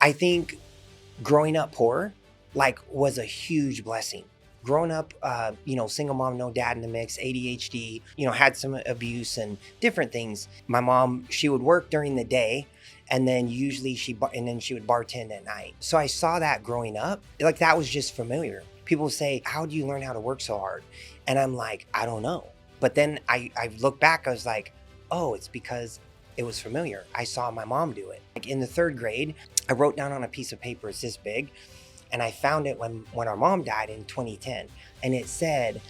I think growing up poor, like, was a huge blessing. Growing up, single mom, no dad in the mix, ADHD, had some abuse and different things. My mom, she would work during the day, and then usually she would bartend at night. So I saw that growing up, like that was just familiar. People say, how do you learn how to work so hard? And I'm like, I don't know. But then I look back, I was like, oh, it's because it was familiar. I saw my mom do it. Like in the 3rd grade, I wrote down on a piece of paper, it's this big, and I found it when our mom died in 2010. And it said,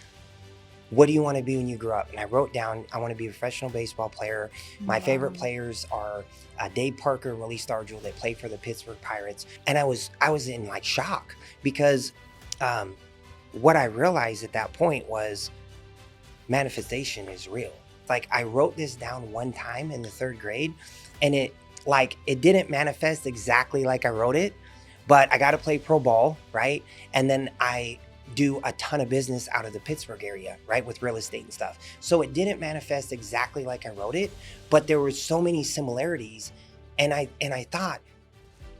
what do you want to be when you grow up? And I wrote down, I want to be a professional baseball player. My favorite players are Dave Parker and Willie Stargell. They play for the Pittsburgh Pirates. And I was in like shock because what I realized at that point was manifestation is real. Like I wrote this down one time in the 3rd grade, and it didn't manifest exactly like I wrote it, but I got to play pro ball, right? And then I do a ton of business out of the Pittsburgh area, right? With real estate and stuff. So it didn't manifest exactly like I wrote it, but there were so many similarities. And I thought,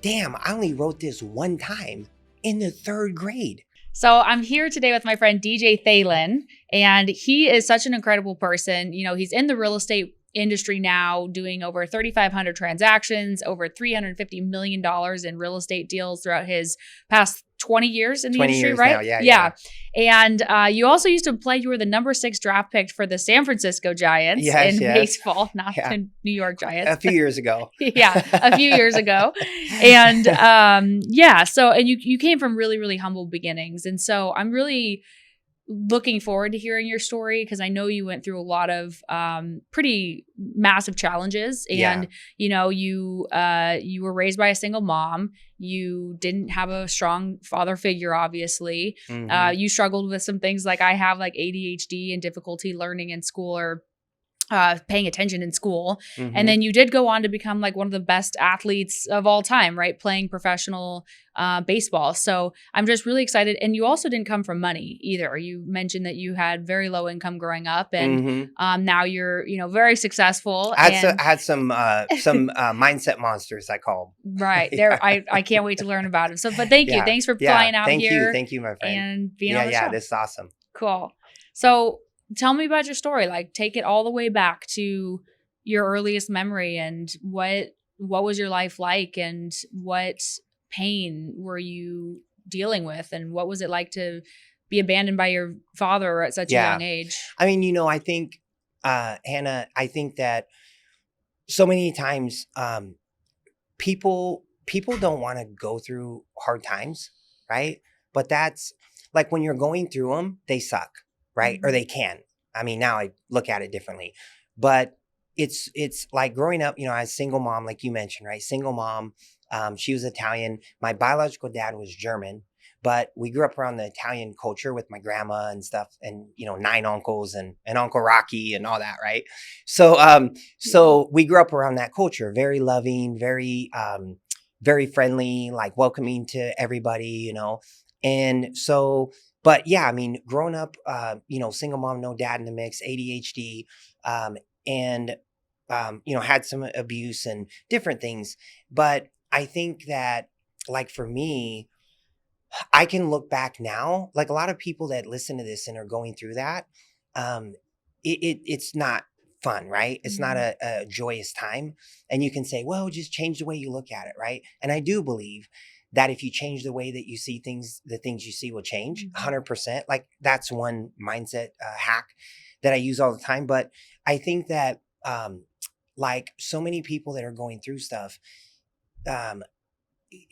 damn, I only wrote this one time in the 3rd grade. So I'm here today with my friend DJ Thielen, and he is such an incredible person. He's in the real estate industry now, doing over 3,500 transactions, over $350 million in real estate deals throughout his past 20 years in the industry, right? Now. Yeah. And you also used to play, you were the number 6 draft pick for the San Francisco Giants in baseball, not the New York Giants. A few years ago. A few years ago. And so you came from really, really humble beginnings. And so I'm really looking forward to hearing your story because I know you went through a lot of pretty massive challenges, and you were raised by a single mom. You didn't have a strong father figure, obviously. You struggled with some things like I have, like ADHD and difficulty learning in school or paying attention in school. And then you did go on to become like one of the best athletes of all time, right? Playing professional baseball. So I'm just really excited. And you also didn't come from money either. You mentioned that you had very low income growing up, and now you're, very successful. I had some mindset monsters, I call them. Right. There. I can't wait to learn about it. So, but thank you. Thanks for flying out here. Thank you, my friend. And being on the show. This is awesome. Cool. So tell me about your story. Like, take it all the way back to your earliest memory, and what was your life like, and what pain were you dealing with, and what was it like to be abandoned by your father at such a young age? I mean, I think, Hannah, I think that so many times people don't want to go through hard times, right? But that's like when you're going through them, they suck. Right? Or they can. I mean, now I look at it differently, but it's like growing up, as a single mom, like you mentioned, right? Single mom. She was Italian. My biological dad was German, but we grew up around the Italian culture with my grandma and stuff, and 9 uncles and Uncle Rocky and all that, right? So we grew up around that culture, very loving, very very friendly, like welcoming to everybody, and so. But yeah, I mean, growing up, single mom, no dad in the mix, ADHD, and had some abuse and different things. But I think that, like for me, I can look back now, like a lot of people that listen to this and are going through that, it's not fun, right? It's not a joyous time. And you can say, well, just change the way you look at it, right? And I do believe that if you change the way that you see things, the things you see will change 100%. Like that's one mindset hack that I use all the time. But I think that like so many people that are going through stuff,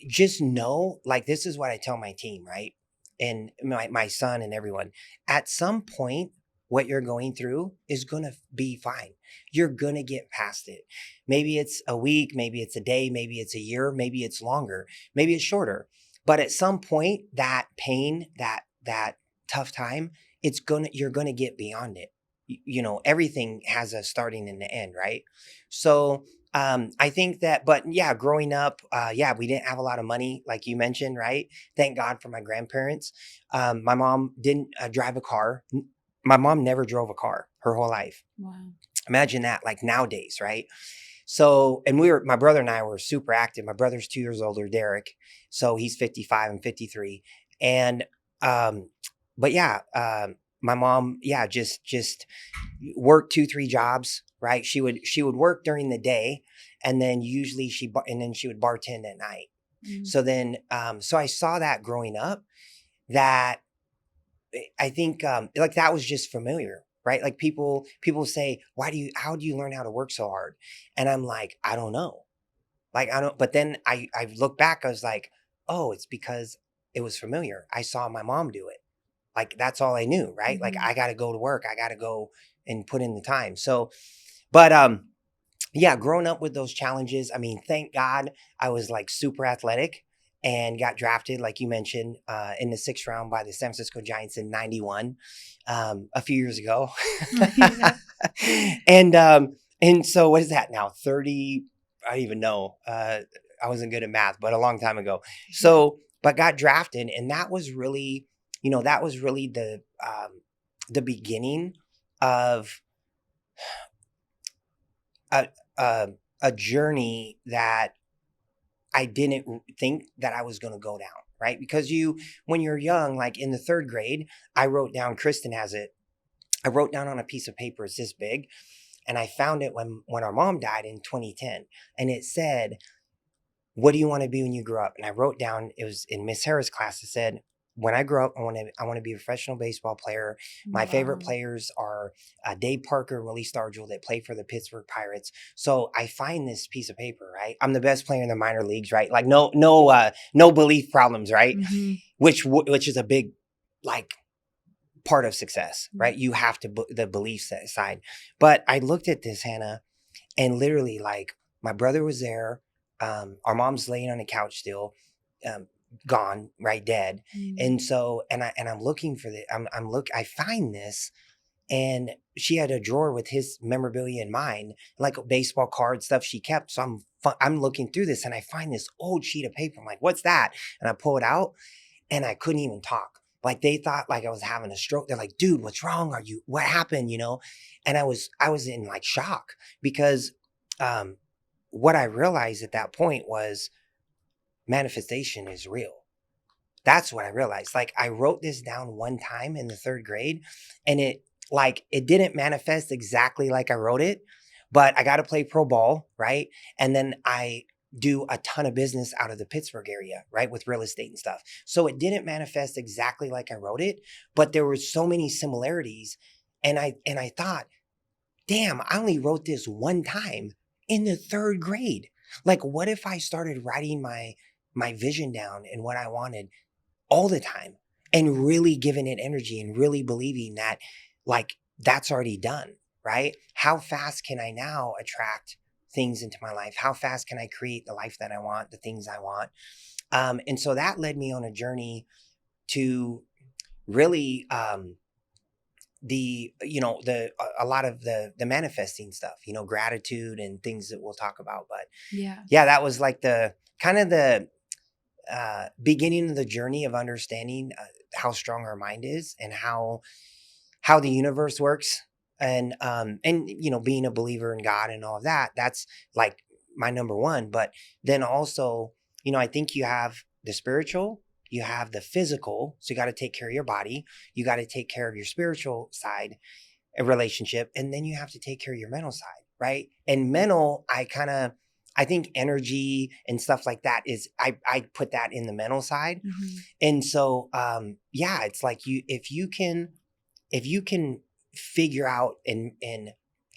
just know, like this is what I tell my team, right? And my son and everyone, at some point, what you're going through is going to be fine. You're going to get past it. Maybe it's a week, maybe it's a day, maybe it's a year, maybe it's longer, maybe it's shorter. But at some point, that pain, that tough time, you're going to get beyond it. Everything has a starting and an end, right? So I think that, but yeah, growing up, we didn't have a lot of money, like you mentioned, right? Thank God for my grandparents. My mom didn't drive a car. My mom never drove a car her whole life. Wow. Imagine that, like nowadays, right? So, and my brother and I were super active. My brother's 2 years older, Derek. So he's 55 and 53. And, but yeah, my mom, yeah, just worked 2, 3 jobs, right? She would work during the day, and then usually and then she would bartend at night. So then, so I saw that growing up, that I think, like that was just familiar, right? Like people say, how do you learn how to work so hard? And I'm like, I don't know. Like, I don't, but then I look back, I was like, oh, it's because it was familiar. I saw my mom do it. Like, that's all I knew, right? Like, I got to go to work. I got to go and put in the time. So, but, yeah, growing up with those challenges, I mean, thank God I was like super athletic and got drafted, like you mentioned, in the 6th round by the San Francisco Giants in '91, a few years ago. Yeah. And so what is that now? 30, I don't even know. I wasn't good at math, but a long time ago. So, but got drafted, and that was really, that was really the beginning of a, a journey that I didn't think that I was going to go down, right? Because when you're young, like in the 3rd grade, I wrote down, Kristen has it, I wrote down on a piece of paper, it's this big, and I found it when our mom died in 2010. And it said, what do you want to be when you grow up? And I wrote down, it was in Miss Harris' class, it said, when I grow up, I want to be a professional baseball player. My favorite players are Dave Parker and Willie Stargell that play for the Pittsburgh Pirates. So I find this piece of paper, right? I'm the best player in the minor leagues, right? Like no belief problems, right? Which is a big, like, part of success, right? You have to the belief side. But I looked at this, Hannah, and literally, like, my brother was there. Our mom's laying on the couch still. Gone, right, dead. And so, and I'm looking for I find this, and she had a drawer with his memorabilia in mine, like baseball cards, stuff she kept. So I'm looking through this, and I find this old sheet of paper. I'm like, what's that? And I pull it out, and I couldn't even talk. Like, they thought like I was having a stroke. They're like, dude, what's wrong? What happened? And I was in like shock, because what I realized at that point was manifestation is real. That's what I realized. Like, I wrote this down one time in the 3rd grade, and it didn't manifest exactly like I wrote it, but I got to play pro ball, right? And then I do a ton of business out of the Pittsburgh area, right? With real estate and stuff. So it didn't manifest exactly like I wrote it, but there were so many similarities. And I thought, damn, I only wrote this one time in the 3rd grade. Like, what if I started writing my vision down and what I wanted all the time, and really giving it energy and really believing that, like, that's already done, right? How fast can I now attract things into my life? How fast can I create the life that I want, the things I want? And so that led me on a journey to really, a lot of the manifesting stuff, gratitude and things that we'll talk about. But yeah, that was like the kind of the beginning of the journey of understanding how strong our mind is, and how the universe works, and being a believer in God and all of that. That's like my number one. But then also, I think you have the spiritual, you have the physical. So you got to take care of your body, you got to take care of your spiritual side, a relationship, and then you have to take care of your mental side, right? And mental, I think energy and stuff like that is, I put that in the mental side. And so, yeah, it's like if you can figure out and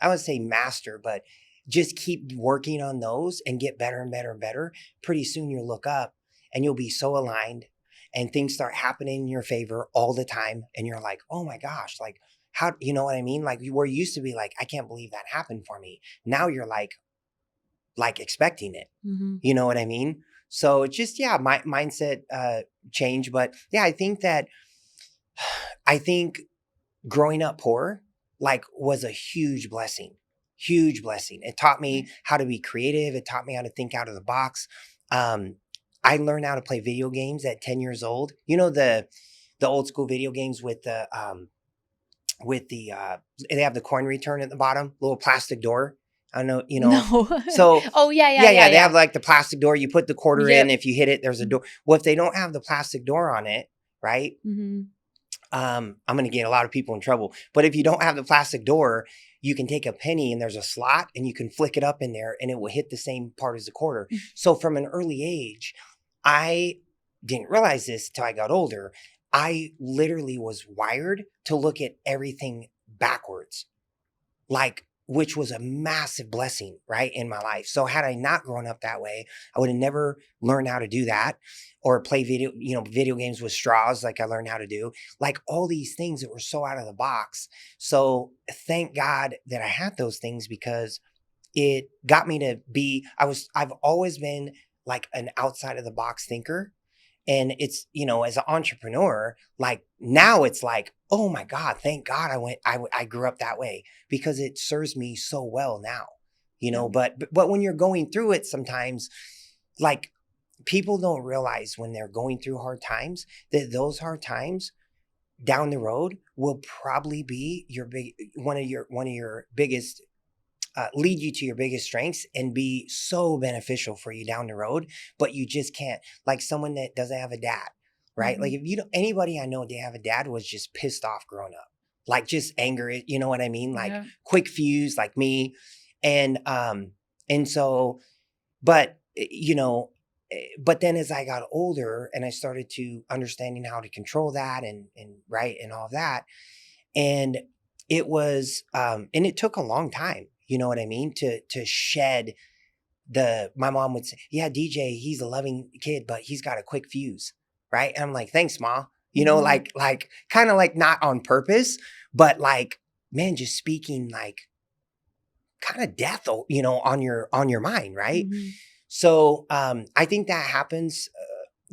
I would say master, but just keep working on those and get better and better and better, pretty soon you'll look up and you'll be so aligned, and things start happening in your favor all the time. And you're like, oh my gosh, like, how, you know what I mean? Like, you used to be like, I can't believe that happened for me. Now you're like expecting it. You know what I mean? So it's just, yeah, my mindset change. But yeah, I think growing up poor, like, was a huge blessing. It taught me how to be creative. It taught me how to think out of the box. I learned how to play video games at 10 years old. The old school video games with they have the coin return at the bottom, little plastic door. I don't know, No. So Oh, yeah, yeah, yeah, yeah, they yeah. have like the plastic door. You put the quarter Yep. in. If you hit it, there's a door. Well, if they don't have the plastic door on it, right? Mm-hmm. I'm going to get a lot of people in trouble. But if you don't have the plastic door, you can take a penny and there's a slot and you can flick it up in there and it will hit the same part as the quarter. So from an early age, I didn't realize this till I got older. I literally was wired to look at everything backwards, like, which was a massive blessing, right, in my life. So had I not grown up that way, I would have never learned how to do that or play video games with straws like I learned how to do, like all these things that were so out of the box. So thank God that I had those things because it got me to be, I've always been like an outside of the box thinker. And it's, as an entrepreneur, like now it's like, oh my God, thank God I grew up that way because it serves me so well now, but when you're going through it sometimes, like people don't realize when they're going through hard times that those hard times down the road will probably be one of your biggest lead you to your biggest strengths and be so beneficial for you down the road, but you just can't. Like someone that doesn't have a dad, right? Mm-hmm. Like if anybody I know didn't have a dad was just pissed off growing up, like just anger, you know what I mean? Like quick fuse, like me. And so, but but then as I got older and I started to understanding how to control that and right and all that, and it was and it took a long time, you know what I mean, to shed my mom would say, yeah, DJ, he's a loving kid, but he's got a quick fuse, right? And I'm like, thanks, Ma. Like kind of like not on purpose, but like, man, just speaking like kind of death, on your mind, right? Mm-hmm. So I think that happens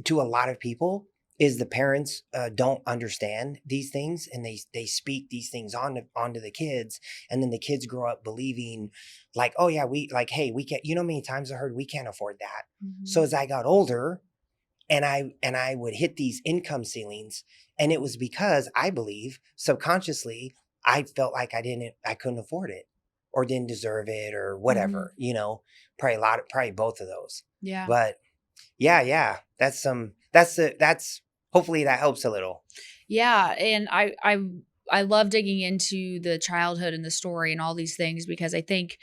to a lot of people is the parents don't understand these things and they speak these things onto the kids, and then the kids grow up believing like, oh yeah, hey, we can't, how many times I heard we can't afford that. Mm-hmm. So as I got older and I would hit these income ceilings, and it was because I believe subconsciously I felt like I couldn't afford it or didn't deserve it or whatever, probably both of those. Yeah. But yeah, that's hopefully that helps a little. Yeah, and I love digging into the childhood and the story and all these things because I think,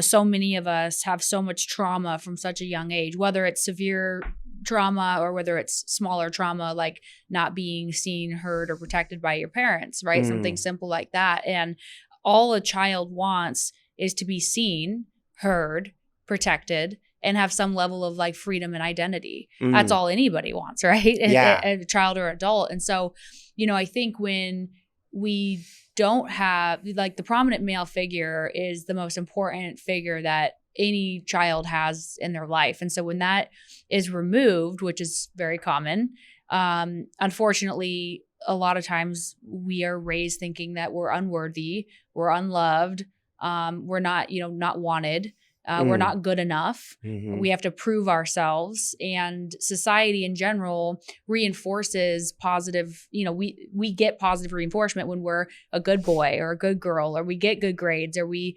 so many of us have so much trauma from such a young age, whether it's severe trauma or whether it's smaller trauma, like not being seen, heard, or protected by your parents, right? Something simple like that. And all a child wants is to be seen, heard, protected, and have some level of like freedom and identity. That's all anybody wants, right? Yeah. A child or adult. And so, I think when we don't have like the prominent male figure is the most important figure that any child has in their life. And so when that is removed, which is very common, unfortunately, a lot of times we are raised thinking that we're unworthy, we're unloved, we're not, not wanted. We're not good enough. Mm-hmm. We have to prove ourselves, and society in general reinforces positive, we get positive reinforcement when we're a good boy or a good girl, or we get good grades, or we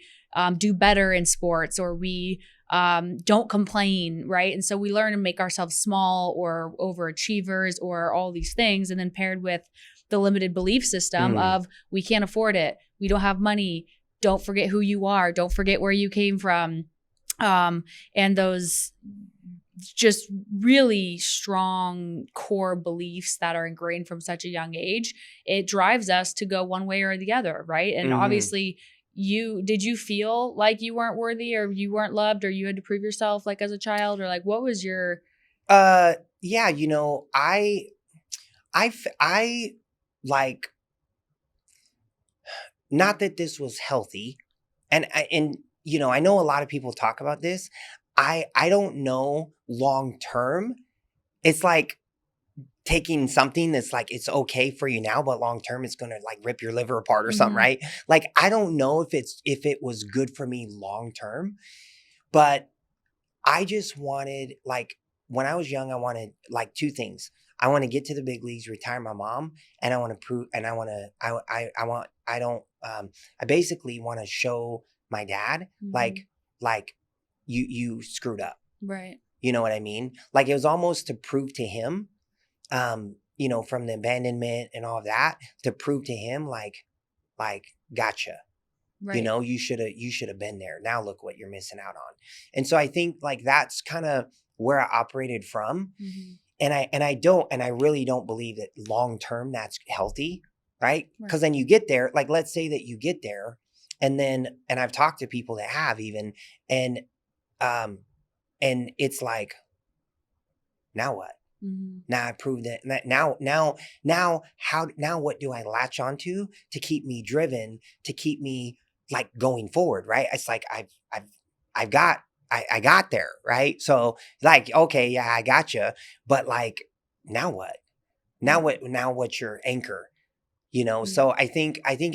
do better in sports, or we don't complain, right? And so we learn to make ourselves small or overachievers or all these things. And then paired with the limited belief system of we can't afford it, we don't have money, don't forget who you are, don't forget where you came from. And those just really strong core beliefs that are ingrained from such a young age, it drives us to go one way or the other, right? And obviously, did you feel like you weren't worthy or you weren't loved or you had to prove yourself like as a child, or like what was your yeah, I like, not that this was healthy, and I know a lot of people talk about this. I don't know long term. It's like taking something that's like, it's okay for you now, but long term it's going to like rip your liver apart or something, right? Like, I don't know if it was good for me long term, but I just wanted, like, when I was young, I wanted like two things. I want to get to the big leagues, retire my mom, and I want to prove, and I want to, I basically want to show my dad, like, like you screwed up. Right. You know what I mean? Like it was almost to prove to him, you know, from the abandonment and all of that, to prove to him like gotcha. Right. You know, you should have been there. Now look what you're missing out on. And so I think like that's kind of where I operated from. Mm-hmm. And I really don't believe that long term that's healthy, right? Because Right. then you get there, like let's say that you get there, and I've talked to people that have even, and it's like, now what? Mm-hmm. Now I proved it. Now what do I latch onto to keep me driven, to keep me like going forward, right? It's like I got there, right? So like, okay, yeah, I got you, but like, now what? Now what's your anchor? You know, Mm-hmm. so I think I think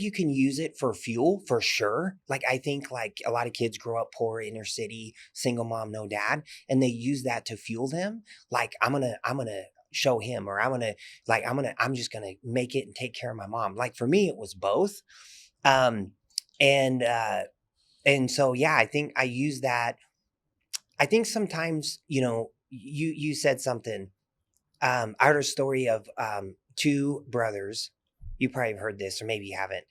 you can use it for fuel for sure. Like I think like a lot of kids grow up poor, inner city, single mom, no dad, and they use that to fuel them. Like I'm gonna show him, or I'm just gonna make it and take care of my mom. Like for me, it was both. Um, and so yeah, I think I use that. I think sometimes, you know, you said something. I heard a story of two brothers. You probably have heard this, or maybe you haven't.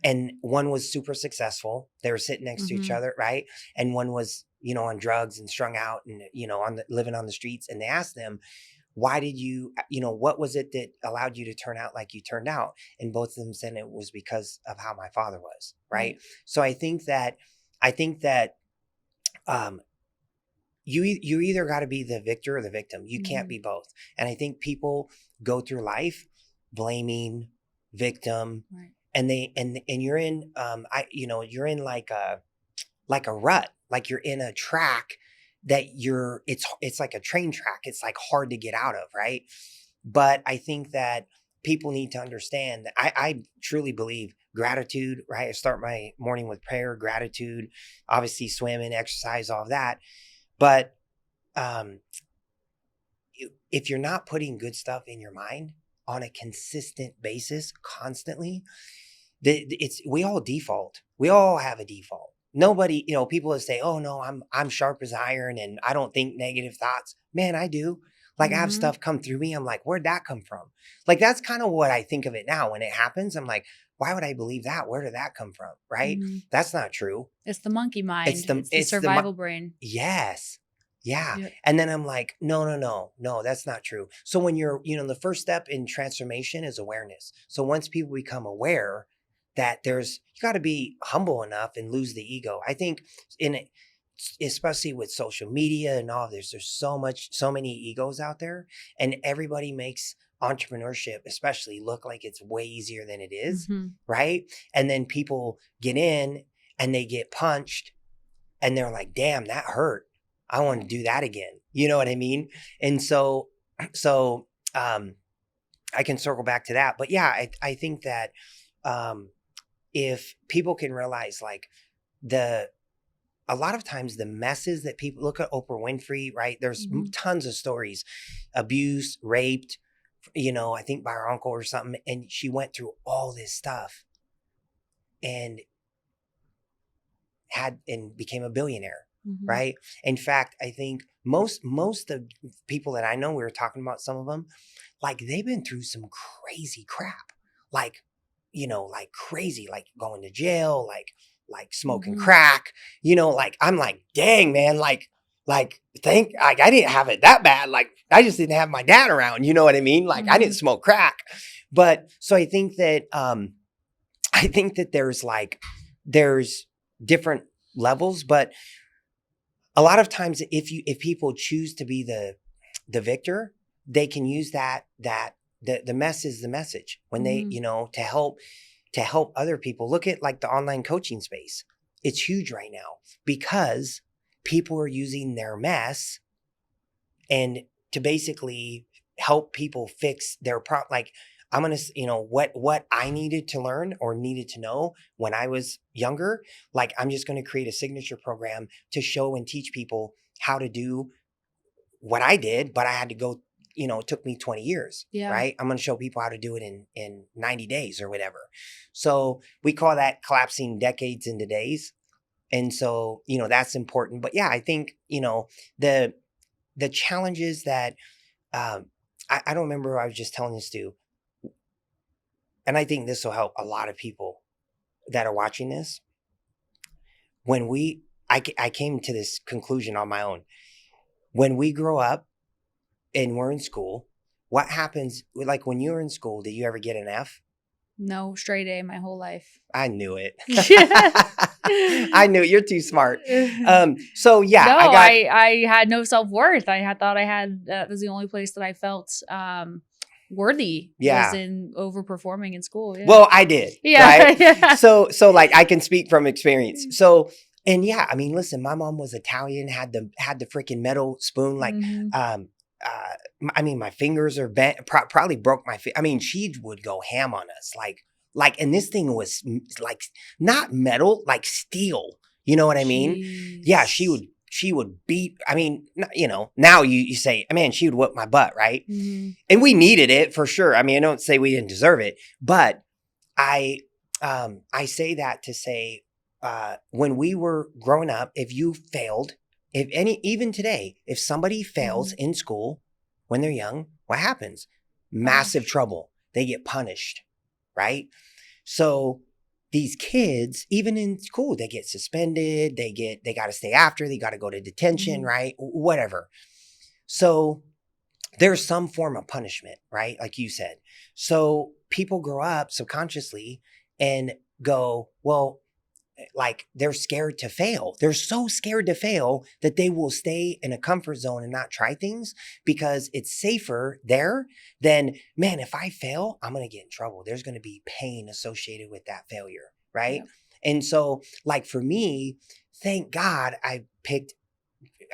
And one was super successful. They were sitting next to each Mm-hmm. other, right? And one was, you know, on drugs and strung out, and you know, living on the streets. And they asked them, "Why did you, you know, what was it that allowed you to turn out like you turned out?" And both of them said it was because of how my father was, right? Right. So I think that um, you either got to be the victor or the victim. You can't Mm-hmm. be both. And I think people go through life blaming, victim, Right. and you're in you're in like a rut, like you're in a track that it's like a train track. It's like hard to get out of, right? But I think that people need to understand that I truly believe gratitude, right? I start my morning with prayer, gratitude, obviously swimming, exercise, all of that. But um, if you're not putting good stuff in your mind on a consistent basis, constantly, we all default. We all have a default. Nobody, you know, people that say, "Oh no, I'm sharp as iron and I don't think negative thoughts." Man, I do. Like I have Mm-hmm. stuff come through me. I'm like, where'd that come from? Like that's kind of what I think of it now. When it happens, I'm like, why would I believe that? Where did that come from? Right? Mm-hmm. That's not true. It's the monkey mind. It's the It's the survival brain. Yes. Yeah. Yep. And then I'm like, no, that's not true. So when you're, you know, the first step in transformation is awareness. So once people become aware that you got to be humble enough and lose the ego. I think especially with social media and all of this, there's so many egos out there, and everybody makes entrepreneurship especially look like it's way easier than it is. Mm-hmm. Right. And then people get in and they get punched and they're like, damn, that hurt. I want to do that again. You know what I mean? And so I can circle back to that. But yeah, I think that if people can realize like a lot of times the messes that people look at Oprah Winfrey, right? There's Mm-hmm. tons of stories, abused, raped, you know, I think by her uncle or something. And she went through all this stuff and became a billionaire. Mm-hmm. Right. In fact, I think most of people that I know, we were talking about some of them, like they've been through some crazy crap, like, you know, like crazy, like going to jail, like smoking Mm-hmm. crack, you know, like I'm like, dang, man, like I didn't have it that bad. Like I just didn't have my dad around. You know what I mean? Like I didn't Mm-hmm. smoke crack. But so I think that there's different levels, but a lot of times if people choose to be the victor, they can use the mess is the message when they, Mm-hmm. you know, to help other people. Look at like the online coaching space. It's huge right now because people are using their mess and to basically help people fix their problem. Like I'm going to, you know, what I needed to learn or needed to know when I was younger, like I'm just going to create a signature program to show and teach people how to do what I did, but I had to go, you know, it took me 20 years, Yeah. right? I'm going to show people how to do it in 90 days or whatever. So we call that collapsing decades into days. And so, that's important. But yeah, I think, the challenges that, I don't remember, I was just telling this to, and I think this will help a lot of people that are watching this. When I came to this conclusion on my own. When we grow up and we're in school, what happens, like when you were in school, did you ever get an F? No, straight A my whole life. I knew it. I knew it. You're too smart. So yeah, No, I had no self-worth. Thought I had, that was the only place that I felt worthy, Yeah. was in overperforming in school. Yeah. Well, I did. Yeah. Right. Yeah. So like I can speak from experience. So, and yeah, I mean, listen, my mom was Italian, had the freaking metal spoon, like, Mhm. I mean, my fingers are bent, probably broke my I mean, she would go ham on us, like, and this thing was like not metal, like steel. You know what I mean? Yeah, Jeez. she would beat. I mean, now you say, man, she would whip my butt, right? Mhm. And we needed it for sure. I mean, I don't say we didn't deserve it, but I say that to say, when we were growing up, if you failed, even today, if somebody fails in school when they're young, what happens? Massive trouble. They get punished, right? So these kids, even in school, they get suspended. They got to stay after. They got to go to detention, right? Whatever. So there's some form of punishment, right? Like you said. So people grow up subconsciously and go, well, like they're scared to fail. They're so scared to fail that they will stay in a comfort zone and not try things because it's safer there than, man, if I fail, I'm going to get in trouble. There's going to be pain associated with that failure, right? Yep. And so, like for me, thank God I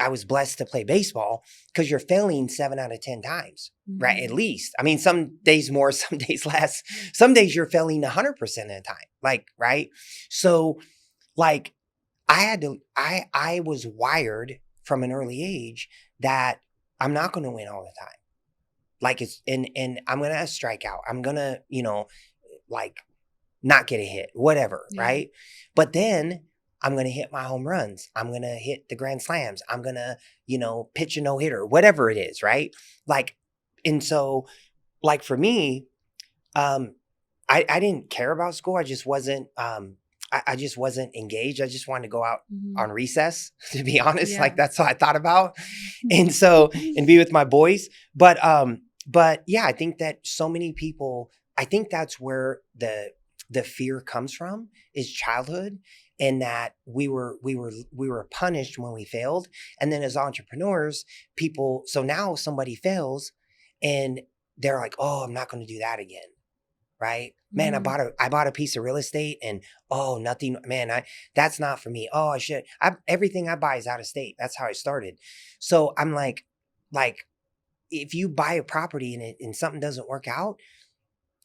was blessed to play baseball because you're failing 7 out of 10 times, right? At least. I mean, some days more, some days less. Some days you're failing 100% of the time, like, right? So like I was wired from an early age that I'm not going to win all the time. Like and I'm going to strike out. I'm going to, like not get a hit, whatever. Yeah. Right. But then I'm going to hit my home runs. I'm going to hit the grand slams. I'm going to, pitch a no-hitter, whatever it is. Right. Like, and so like for me, I didn't care about school. I just wasn't, I just wasn't engaged. I just wanted to go out on recess, to be honest. Yeah. Like that's all I thought about. And so, and be with my boys. But yeah, I think that so many people, I think that's where the fear comes from, is childhood, and that we were punished when we failed. And then as entrepreneurs, so now somebody fails and they're like, oh, I'm not going to do that again. Right? Man, I bought a piece of real estate and nothing, man, that's not for me. Oh, everything I buy is out of state. That's how I started. So I'm like, if you buy a property and something doesn't work out,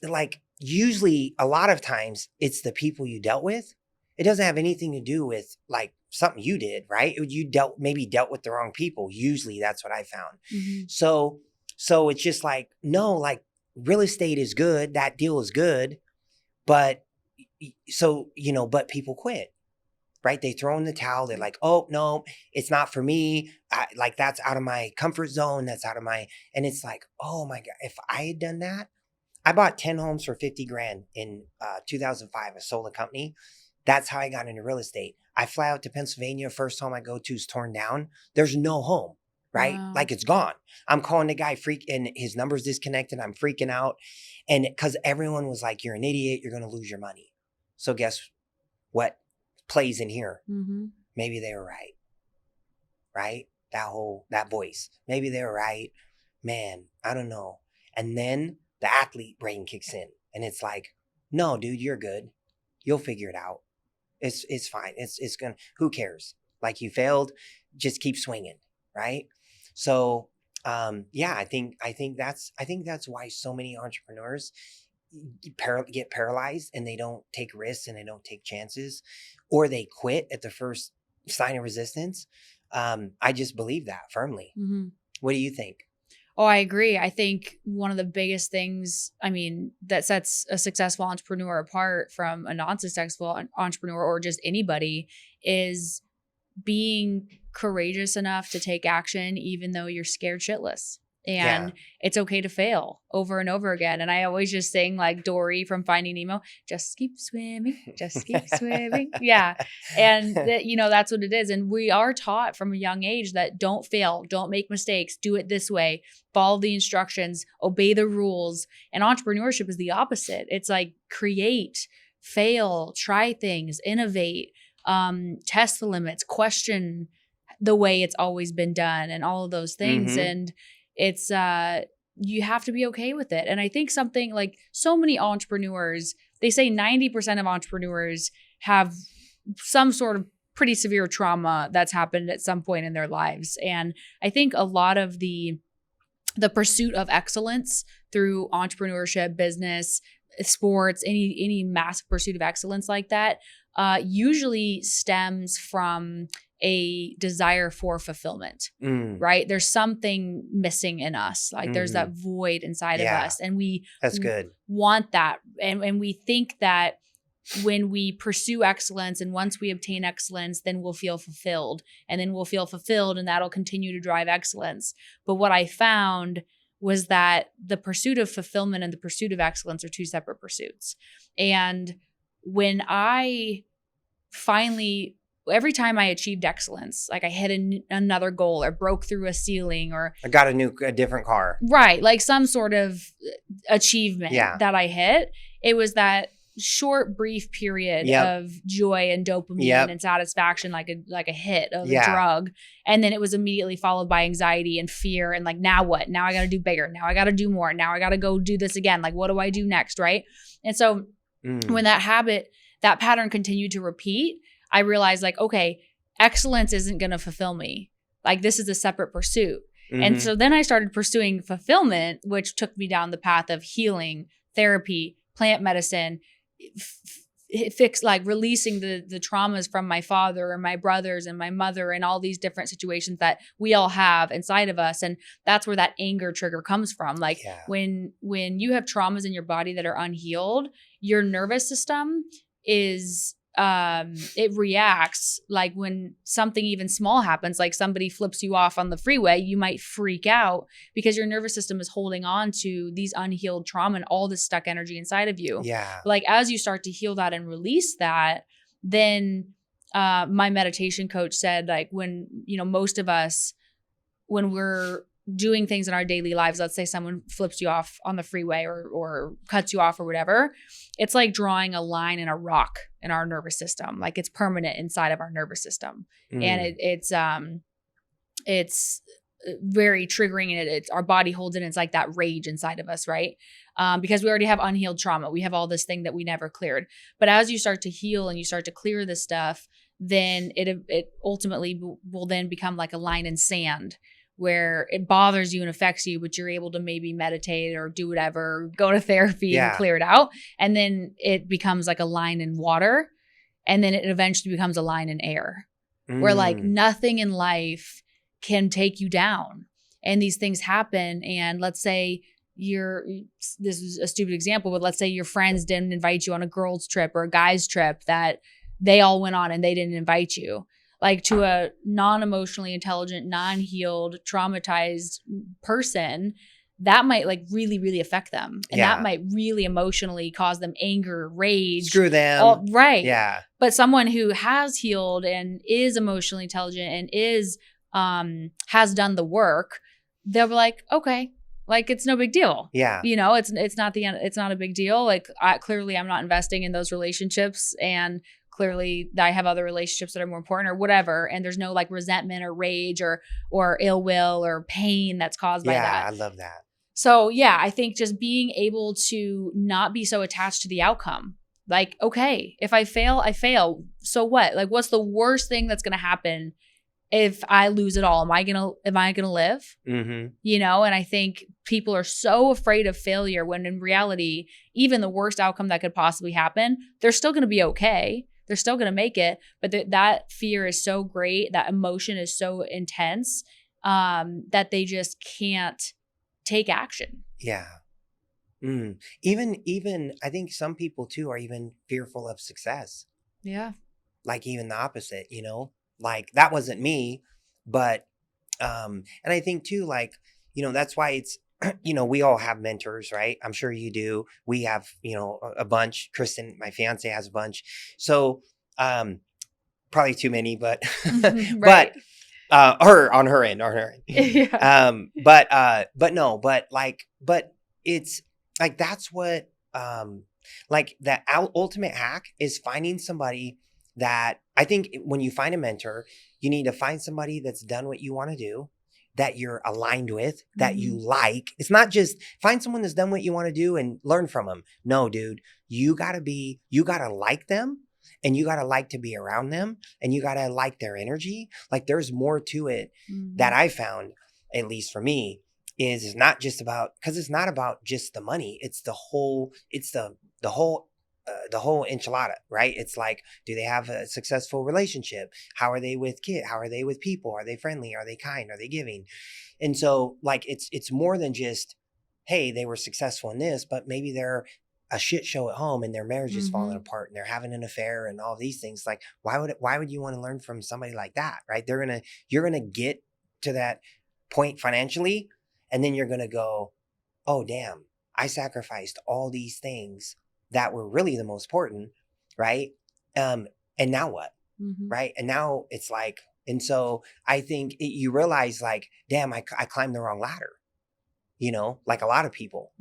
like usually a lot of times it's the people you dealt with. It doesn't have anything to do with like something you did, right? You maybe dealt with the wrong people. Usually that's what I found. So it's just like, no, like, real estate is good. That deal is good. But but people quit, right? They throw in the towel. They're like, oh, no, it's not for me. Like that's out of my comfort zone. That's out of and it's like, oh my God, if I had done that, I bought 10 homes for 50 grand in 2005. I sold a company. That's how I got into real estate. I fly out to Pennsylvania. First home I go to is torn down. There's no home. Right? Wow. Like it's gone. I'm calling the guy and his number's disconnected. I'm freaking out. And because everyone was like, you're an idiot. You're going to lose your money. So guess what plays in here? Maybe they were right. Right? That voice. Maybe they were right. Man, I don't know. And then the athlete brain kicks in and it's like, no, dude, you're good. You'll figure it out. It's fine. It's going to, who cares? Like you failed, just keep swinging. Right? So, yeah, I think that's why so many entrepreneurs get paralyzed and they don't take risks and they don't take chances, or they quit at the first sign of resistance. I just believe that firmly. What do you think? Oh, I agree. I think one of the biggest things, I mean, that sets a successful entrepreneur apart from a non-successful entrepreneur or just anybody is being courageous enough to take action, even though you're scared shitless. And it's okay to fail over and over again. And I always just sing like Dory from Finding Nemo, just keep swimming, just keep swimming. Yeah. And that's what it is. And we are taught from a young age that don't fail, don't make mistakes, do it this way, follow the instructions, obey the rules. And entrepreneurship is the opposite. It's like create, fail, try things, innovate, test the limits, question the way it's always been done and all of those things. Mm-hmm. And it's you have to be okay with it. And I think something like so many entrepreneurs, they say 90% of entrepreneurs have some sort of pretty severe trauma that's happened at some point in their lives. And I think a lot of the pursuit of excellence through entrepreneurship, business, sports, any massive pursuit of excellence like that usually stems from a desire for fulfillment, right? There's something missing in us. Like there's that void inside of us. And that's good. Want that. And we think that when we pursue excellence and once we obtain excellence, then we'll feel fulfilled. And then we'll feel fulfilled and that'll continue to drive excellence. But what I found was that the pursuit of fulfillment and the pursuit of excellence are two separate pursuits. And when I finally, every time I achieved excellence, like I hit another goal or broke through a ceiling or I got a different car. Right. Like some sort of achievement that I hit, it was that short, brief period of joy and dopamine and satisfaction, like a hit of a drug. And then it was immediately followed by anxiety and fear. And like, now what? Now I got to do bigger. Now I got to do more. Now I got to go do this again. Like, what do I do next? Right. And so when that pattern continued to repeat, I realized like, okay, excellence isn't going to fulfill me. Like this is a separate pursuit. And so then I started pursuing fulfillment, which took me down the path of healing, therapy, plant medicine, like releasing the traumas from my father and my brothers and my mother and all these different situations that we all have inside of us. And that's where that anger trigger comes from. Like when you have traumas in your body that are unhealed, your nervous system is it reacts like when something even small happens, like somebody flips you off on the freeway, you might freak out because your nervous system is holding on to these unhealed trauma and all this stuck energy inside of you. Yeah. Like as you start to heal that and release that, then my meditation coach said like when, most of us, when we're doing things in our daily lives, let's say someone flips you off on the freeway or cuts you off or whatever, it's like drawing a line in a rock in our nervous system. Like it's permanent inside of our nervous system. And it's very triggering and it's our body holds it. And it's like that rage inside of us, right? Because we already have unhealed trauma. We have all this thing that we never cleared. But as you start to heal and you start to clear this stuff, then it ultimately will then become like a line in sand where it bothers you and affects you, but you're able to maybe meditate or do whatever, go to therapy and clear it out. And then it becomes like a line in water. And then it eventually becomes a line in air where like nothing in life can take you down. And these things happen. And let's say this is a stupid example, but let's say your friends didn't invite you on a girls' trip or a guys' trip that they all went on and they didn't invite you. Like to a non-emotionally intelligent, non-healed, traumatized person, that might like really, really affect them. And that might really emotionally cause them anger, rage. Screw them. Right. Yeah. But someone who has healed and is emotionally intelligent and is has done the work, they'll be like, okay, like it's no big deal. Yeah. It's not a big deal. Like clearly I'm not investing in those relationships and clearly I have other relationships that are more important or whatever. And there's no like resentment or rage or ill will or pain that's caused by that. Yeah, I love that. So yeah, I think just being able to not be so attached to the outcome. Like, okay, if I fail, I fail. So what? Like, what's the worst thing that's going to happen if I lose it all? Am I gonna live? And I think people are so afraid of failure when in reality, even the worst outcome that could possibly happen, they're still going to be okay. They're still going to make it. But that fear is so great. That emotion is so intense that they just can't take action. Yeah. Even I think some people too are even fearful of success. Yeah. Like even the opposite, like that wasn't me, but and I think too, like, that's why it's, we all have mentors, right? I'm sure you do. We have, a bunch. Kristen, my fiance, has a bunch. So, probably too many, but, Right. her on her end, Yeah. but no, but it's like, that's what, like that ultimate hack is finding somebody that I think when you find a mentor, you need to find somebody that's done what you want to do, that you're aligned with, that you like. It's not just find someone that's done what you want to do and learn from them. No, dude, you gotta like them, and you gotta like to be around them, and you gotta like their energy. Like there's more to it that I found, at least for me, is not just about, because it's not about just the money. It's the whole, the whole enchilada, right? It's like, do they have a successful relationship? How are they with kids? How are they with people? Are they friendly? Are they kind? Are they giving? And so like, it's more than just, hey, they were successful in this, but maybe they're a shit show at home and their marriage is falling apart and they're having an affair and all these things. Like, why would you want to learn from somebody like that? Right? You're going to get to that point financially, and then you're going to go, oh, damn, I sacrificed all these things that were really the most important. Right. And now what? Right. And now it's like, and so I think you realize, like, damn, I climbed the wrong ladder, like a lot of people.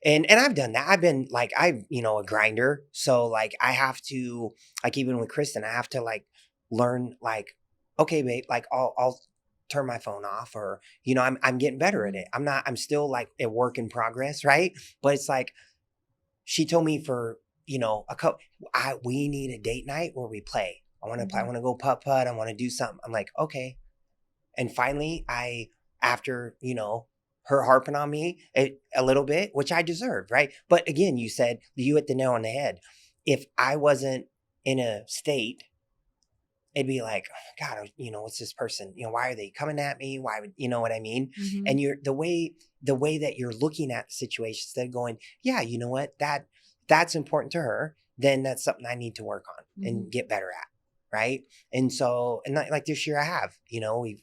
And I've done that. I've been like, a grinder. So like, I have to, like, even with Kristen, I have to like learn, like, okay, babe, like I'll turn my phone off, or, I'm getting better at it. I'm still like a work in progress. Right. But it's like, she told me for, we need a date night where we play. I want to play. I want to go putt. I want to do something. I'm like, okay. And finally, after, her harping on me a little bit, which I deserved, right? But again, you hit the nail on the head. If I wasn't in a state, it'd be like, God, what's this person? Why are they coming at me? Why would, you know what I mean? And the way that you're looking at the situation, instead of going, yeah, you know what, that's important to her, then that's something I need to work on and get better at. Right. And so, and like this year I have,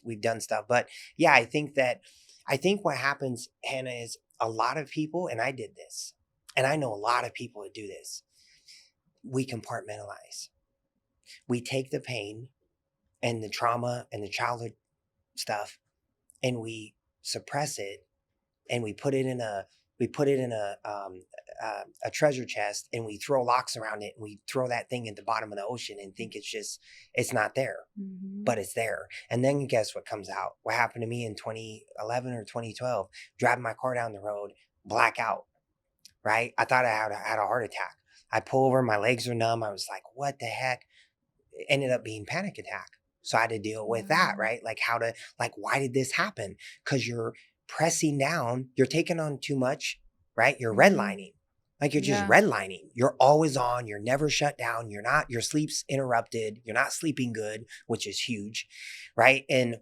we've done stuff, but yeah, I think what happens, Hannah, is a lot of people, and I did this, and I know a lot of people that do this. We compartmentalize. We take the pain and the trauma and the childhood stuff, and we suppress it, and we put it in a treasure chest, and we throw locks around it, and we throw that thing at the bottom of the ocean and think it's not there, but it's there. And then guess what comes out? What happened to me in 2011 or 2012? Driving my car down the road, blackout, right? I thought I had a heart attack. I pull over, my legs are numb. I was like, what the heck? It ended up being panic attack. So I had to deal with that, right? Like why did this happen? Because you're pressing down, you're taking on too much, right? You're redlining. Like you're just redlining. You're always on. You're never shut down. Your sleep's interrupted. You're not sleeping good, which is huge, right? And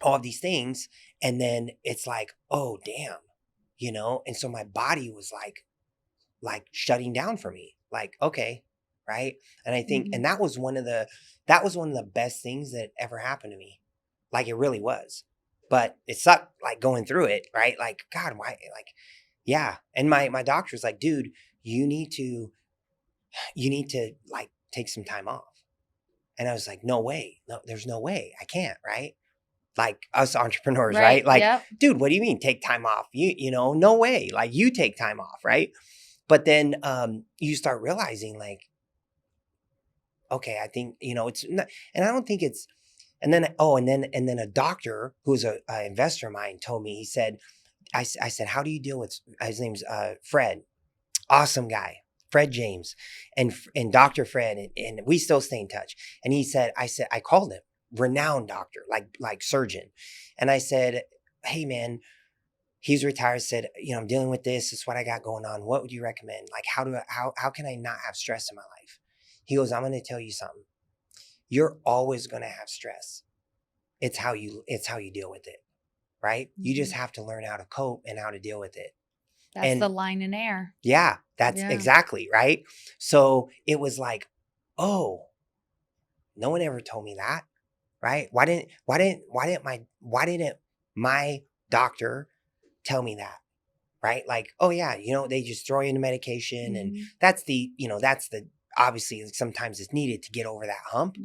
all of these things. And then it's like, oh, damn, And so my body was like shutting down for me. Like, okay, right? And I think, and that was one of the best things that ever happened to me. Like it really was. But it sucked, like going through it, right? Like, God, why? Like, yeah. And my doctor's like, dude, you need to like take some time off. And I was like, no way. No, there's no way. I can't, right? Like us entrepreneurs, right? Like, dude, what do you mean take time off? No way. Like you take time off, right? But then you start realizing, like, okay, I think, it's not, and I don't think it's, and then, and then a doctor who's a investor of mine told me, he said, I said, how do you deal with, his name's Fred, awesome guy, Fred James, and Dr. Fred, and we still stay in touch. And he said, I called him, renowned doctor, like surgeon. And I said, hey man, he's retired, said, I'm dealing with this. It's what I got going on. What would you recommend? Like, how can I not have stress in my life? He goes, I'm going to tell you something. You're always going to have stress. It's how you deal with it. right? You just have to learn how to cope and how to deal with it. That's the line in air. Yeah, that's exactly right. So it was like, oh, no one ever told me that, right? Why didn't my doctor tell me that, right? Like, oh yeah, they just throw you into medication, and that's the obviously sometimes it's needed to get over that hump,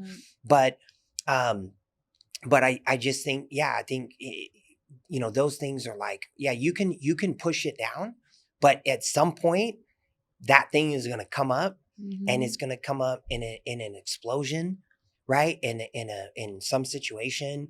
but I just think, I think those things are like, you can push it down, but at some point that thing is going to come up, and it's going to come up in an explosion, right? In some situation,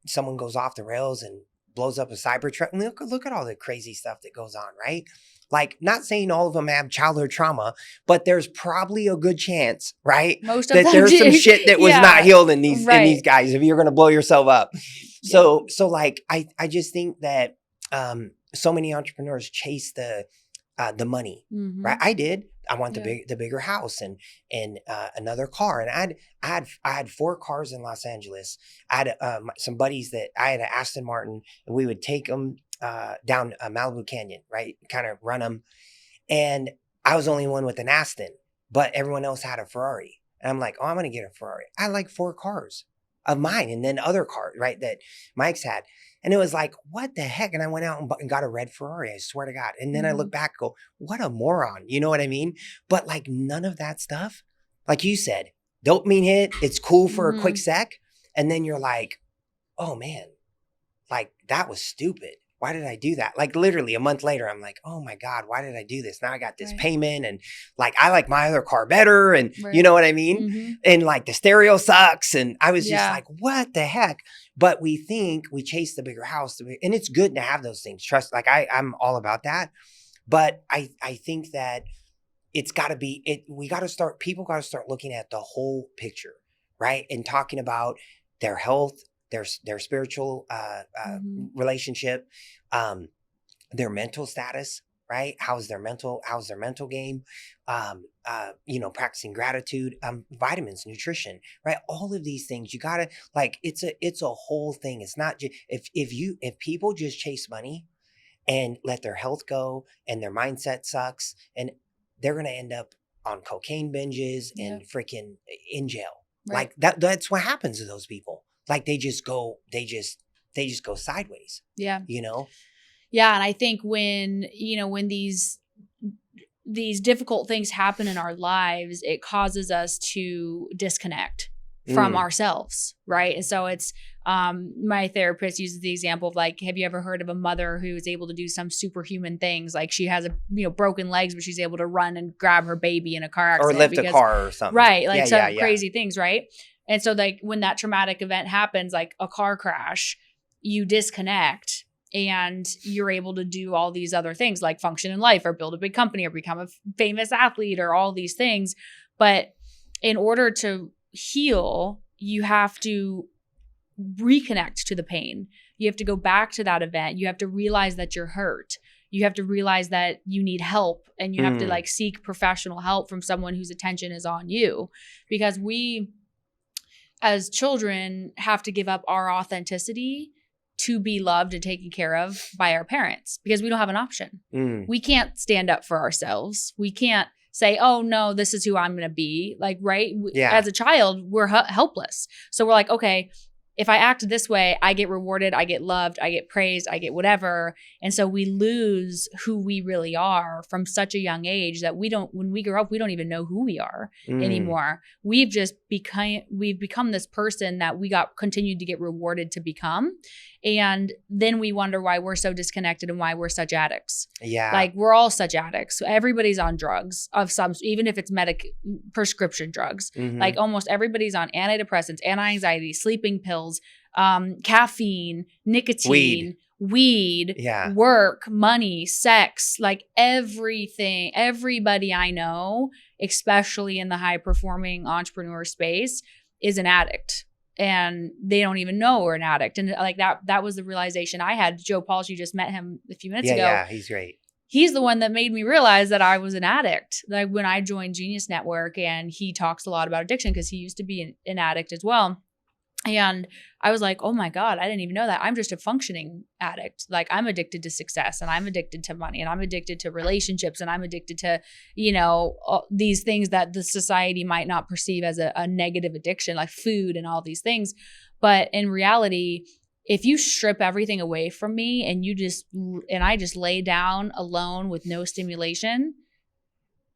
someone goes off the rails and blows up a Cybertruck. And look at all the crazy stuff that goes on, right? Like, not saying all of them have childhood trauma, but there's probably a good chance, right? Most of them there's some shit that was not healed in these guys if you're going to blow yourself up. So like, I just think that so many entrepreneurs chase the money, right? I did. I want the bigger house and another car. And I had 4 cars in Los Angeles. I had some buddies that I had an Aston Martin, and we would take them down Malibu Canyon, right? Kind of run them. And I was the only one with an Aston, but everyone else had a Ferrari. And I'm like, oh, I'm going to get a Ferrari. I had like 4 cars of mine, and then other cars, right, that Mike's had. And it was like, what the heck? And I went out and got a red Ferrari, I swear to God. And then I look back and go, what a moron. You know what I mean? But like, none of that stuff, like you said, dopamine hit, it's cool for a quick sec. And then you're like, oh man, like that was stupid. Why did I do that? Like literally a month later, I'm like, oh my God, why did I do this? Now I got this payment, and like, I like my other car better. And you know what I mean? And like the stereo sucks. And I was just like, what the heck? But we think we chase the bigger house, and it's good to have those things. Trust, like I'm all about that. But I think that it's gotta be, people gotta start looking at the whole picture, right? And talking about their health, their spiritual relationship, their mental status, right? How's their mental game? Practicing gratitude, vitamins, nutrition, right? All of these things you gotta, like, it's a whole thing. It's not just, if people just chase money and let their health go and their mindset sucks, and they're gonna end up on cocaine binges and freaking in jail. Like that's what happens to those people. Like they just go sideways. Yeah. Yeah. And I think when these difficult things happen in our lives, it causes us to disconnect from ourselves. Right. And so it's, my therapist uses the example of like, have you ever heard of a mother who is able to do some superhuman things? Like she has broken legs, but she's able to run and grab her baby in a car accident. Or lift a car or something. Right. Like some crazy things. Right. And so like when that traumatic event happens, like a car crash, you disconnect and you're able to do all these other things like function in life or build a big company or become a famous athlete or all these things. But in order to heal, you have to reconnect to the pain. You have to go back to that event. You have to realize that you're hurt. You have to realize that you need help, and you have to like seek professional help from someone whose attention is on you, because we as children have to give up our authenticity to be loved and taken care of by our parents, because we don't have an option. We can't stand up for ourselves. We can't say, oh no, this is who I'm going to be. Like, right. As a child, we're helpless. So we're like, okay, if I act this way, I get rewarded, I get loved, I get praised, I get whatever. And so we lose who we really are from such a young age that when we grow up, we don't even know who we are anymore. We've become this person that we continued to get rewarded to become. And then we wonder why we're so disconnected and why we're such addicts. Yeah. Like we're all such addicts. Everybody's on drugs of some, even if it's prescription drugs. Like almost everybody's on antidepressants, anti-anxiety, sleeping pills, caffeine, nicotine, weed, work, money, sex, like everything. Everybody I know, especially in the high performing entrepreneur space, is an addict. And they don't even know we're an addict. And like that was the realization I had. Joe Polish, you just met him a few minutes ago. Yeah, he's great. He's the one that made me realize that I was an addict. Like when I joined Genius Network, and he talks a lot about addiction because he used to be an addict as well. And I was like, oh my God, I didn't even know that. I'm just a functioning addict. Like I'm addicted to success and I'm addicted to money and I'm addicted to relationships and I'm addicted to, these things that the society might not perceive as a negative addiction, like food and all these things. But in reality, if you strip everything away from me and I just lay down alone with no stimulation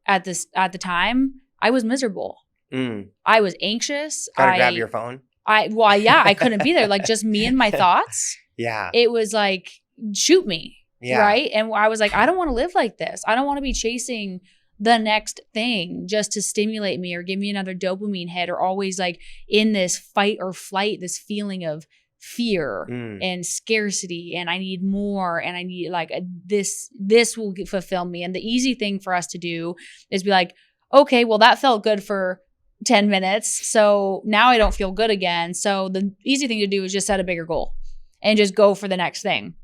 at the time, I was miserable. I was anxious. Gotta grab your phone. I couldn't be there. Like just me and my thoughts. Yeah. It was like, shoot me. Yeah. Right. And I was like, I don't want to live like this. I don't want to be chasing the next thing just to stimulate me or give me another dopamine hit, or always like in this fight or flight, this feeling of fear and scarcity. And I need more. And I need like this will fulfill me. And the easy thing for us to do is be like, okay, well, that felt good for 10 minutes. So now I don't feel good again. So the easy thing to do is just set a bigger goal and just go for the next thing.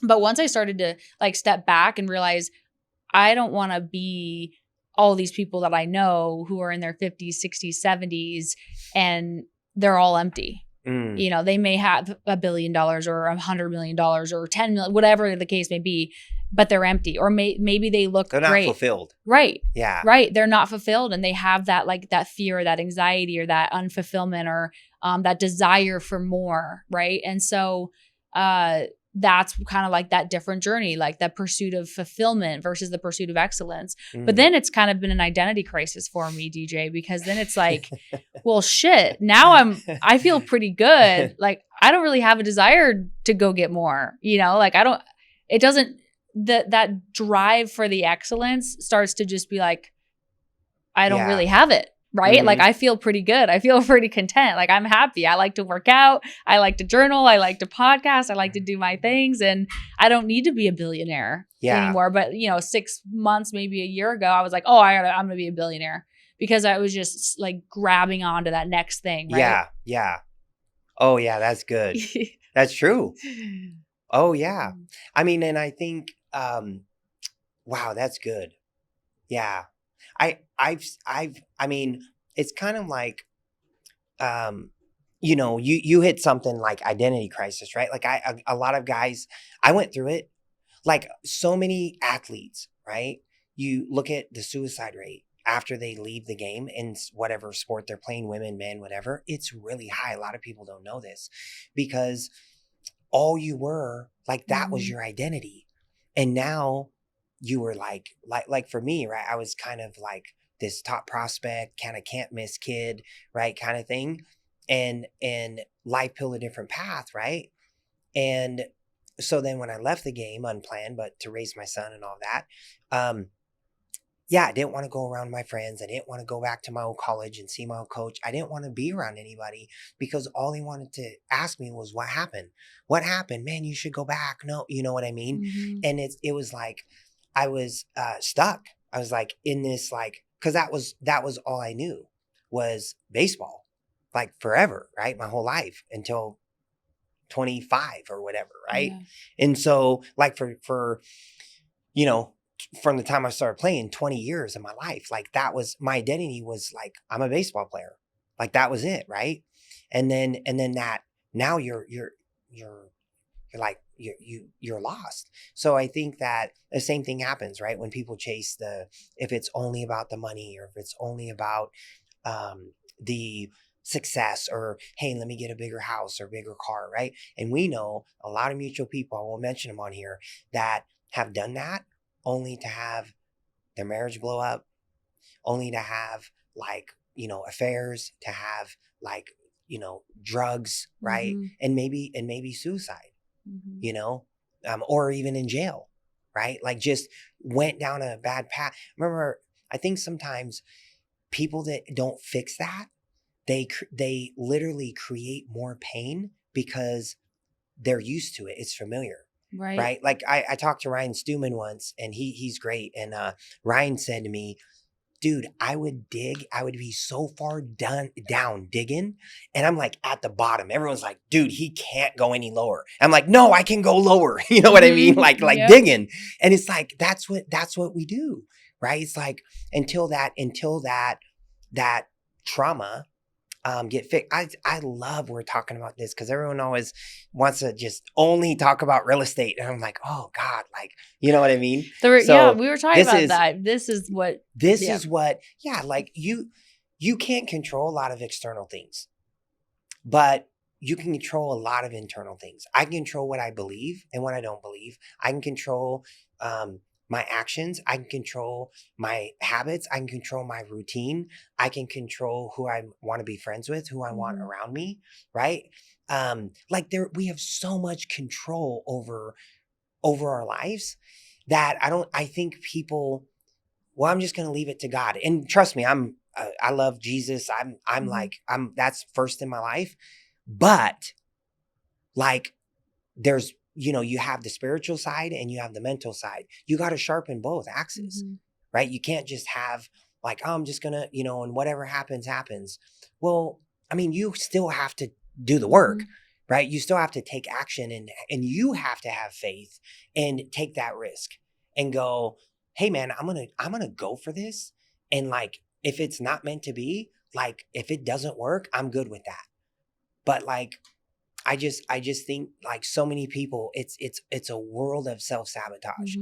But once I started to like step back and realize I don't want to be all these people that I know who are in their 50s, 60s, 70s, and they're all empty. They may have $1 billion or $100 million or 10 million, whatever the case may be, but they're empty. Or maybe they look They're not great. fulfilled. Right. Yeah. Right. They're not fulfilled. And they have that like that fear, that anxiety, or that unfulfillment, or that desire for more. Right. And so that's kind of like that different journey, like that pursuit of fulfillment versus the pursuit of excellence. But then it's kind of been an identity crisis for me, DJ, because then it's like, well, shit, now I feel pretty good. Like I don't really have a desire to go get more, like that drive for the excellence starts to just be like, I don't really have it. Right. Like I feel pretty good. I feel pretty content. Like I'm happy. I like to work out. I like to journal. I like to podcast. I like to do my things. And I don't need to be a billionaire anymore. But 6 months, maybe a year ago, I was like, oh, I'm going to be a billionaire, because I was just like grabbing onto that next thing. Right? Yeah. Yeah. Oh yeah. That's good. That's true. Oh yeah. I mean, and I think, wow, that's good. Yeah. I mean, it's kind of like, you hit something like identity crisis, right? Like a lot of guys, I went through it, like so many athletes, right? You look at the suicide rate after they leave the game in whatever sport they're playing, women, men, whatever, it's really high. A lot of people don't know this because all you were like, that was your identity. And now you were like for me, right? I was kind of like this top prospect, kind of can't miss kid, right? Kind of thing. And life peeled a different path, right? And so then when I left the game unplanned, but to raise my son and all that, I didn't want to go around my friends. I didn't want to go back to my old college and see my old coach. I didn't want to be around anybody because all he wanted to ask me was, what happened? What happened? Man, you should go back. No, you know what I mean? And it was like, I was stuck. I was like in this, like, cause that was all I knew was baseball, like forever, right? My whole life until 25 or whatever. Right. Yeah. And so like for, from the time I started playing 20 years of my life, like that was my identity, was like, I'm a baseball player. Like that was it. Right. And then that now you're like, you're lost. So I think that the same thing happens, right? When people chase if it's only about the money, or if it's only about the success, or, hey, let me get a bigger house or bigger car, right? And we know a lot of mutual people, I won't mention them on here, that have done that only to have their marriage blow up, only to have like, affairs, to have like, drugs, right? And maybe suicide. Or even in jail, right? Like just went down a bad path. Remember, I think sometimes people that don't fix that, they literally create more pain because they're used to it. It's familiar, right? Like I talked to Ryan Stewman once, and he's great. And Ryan said to me, dude, I would be so far down digging. And I'm like at the bottom. Everyone's like, dude, he can't go any lower. I'm like, no, I can go lower. You know what I mean? Like digging. And it's like, that's what we do. Right. It's like, until that trauma get fixed. I love we're talking about this because everyone always wants to just only talk about real estate. And I'm like, oh God, like, you know what I mean? Yeah, we were talking about that. This is what, like you can't control a lot of external things, but you can control a lot of internal things. I can control what I believe and what I don't believe. I can control my actions. I can control my habits. I can control my routine. I can control who I want to be friends with, who I want around me, right? We have so much control over our lives that I think people, well, I'm just going to leave it to God. And trust me, I love Jesus. That's first in my life. But like there's, you have the spiritual side and you have the mental side. You got to sharpen both axes, right? You can't just have like, oh, I'm just going to, and whatever happens, happens. Well, I mean, you still have to do the work, right? You still have to take action and you have to have faith and take that risk and go, hey man, I'm going to go for this. And like, if it's not meant to be, like, if it doesn't work, I'm good with that. But like, I just think like so many people, it's a world of self-sabotage,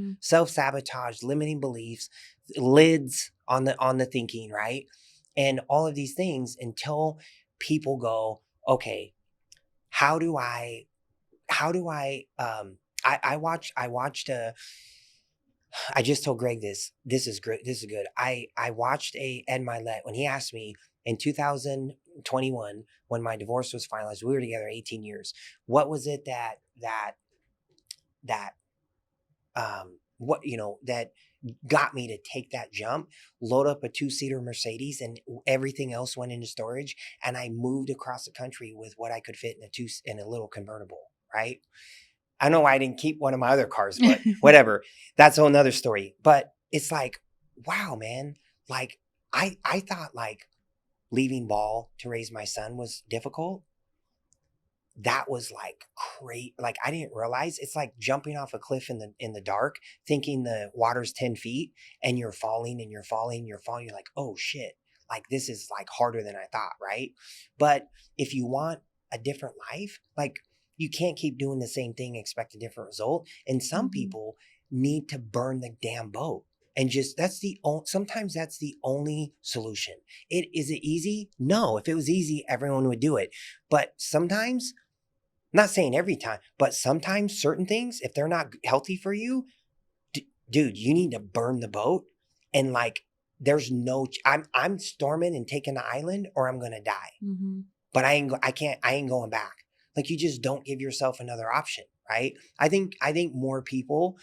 limiting beliefs, lids on the thinking, right? And all of these things until people go, okay, I just told Greg this is great. This is good. I watched Ed Milet when he asked me in 2021, when my divorce was finalized. We were together 18 years. What was it that got me to take that jump, load up a 2-seater Mercedes, and everything else went into storage. And I moved across the country with what I could fit in a little convertible, right? I know I didn't keep one of my other cars, but whatever. That's a whole nother story. But it's like, wow, man. Like I thought like leaving Ball to raise my son was difficult. That was like great. Like I didn't realize it's like jumping off a cliff in the dark, thinking the water's 10 feet and you're falling and you're falling and you're falling. You're like, oh shit. Like this is like harder than I thought. Right. But if you want a different life, like you can't keep doing the same thing, expect a different result. And some people need to burn the damn boat. And just, sometimes that's the only solution. Is it easy? No, if it was easy, everyone would do it. But sometimes, not saying every time, but sometimes certain things, if they're not healthy for you, dude, you need to burn the boat. And like, there's I'm storming and taking the island or I'm going to die. But I ain't going back. Like you just don't give yourself another option, right? I think more people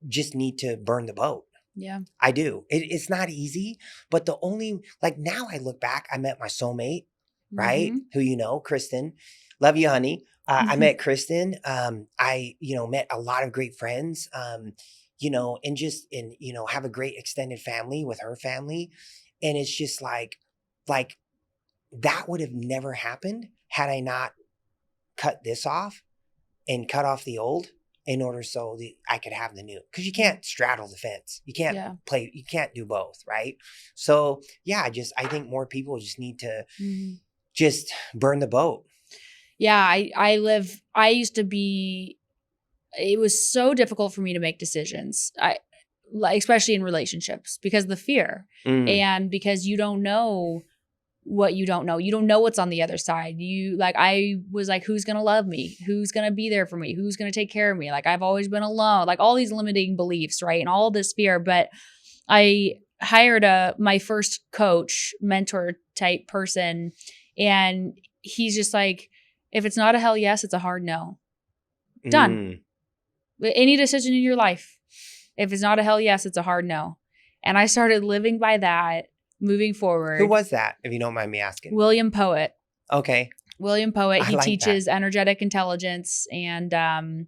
just need to burn the boat. Yeah, I do. It's not easy, but now I look back, I met my soulmate, right? Who, Kristen, love you, honey. I met Kristen. I met a lot of great friends, and have a great extended family with her family. And it's just like that would have never happened had I not cut this off and cut off the old in order so that I could have the new, because you can't straddle the fence. You can't you can't do both. Right. So yeah, I think more people just need to just burn the boat. Yeah. It was so difficult for me to make decisions. Especially in relationships because of the fear and because you don't know what you don't know. You don't know what's on the other side. I was like, who's going to love me? Who's going to be there for me? Who's going to take care of me? Like I've always been alone, like all these limiting beliefs, right? And all this fear. But I hired my first coach, mentor type person. And he's just like, if it's not a hell yes, it's a hard no. Done. Any decision in your life, if it's not a hell yes, it's a hard no. And I started living by that. Moving forward. Who was that, if you don't mind me asking? William Poet. Okay. William Poet. He teaches energetic intelligence. And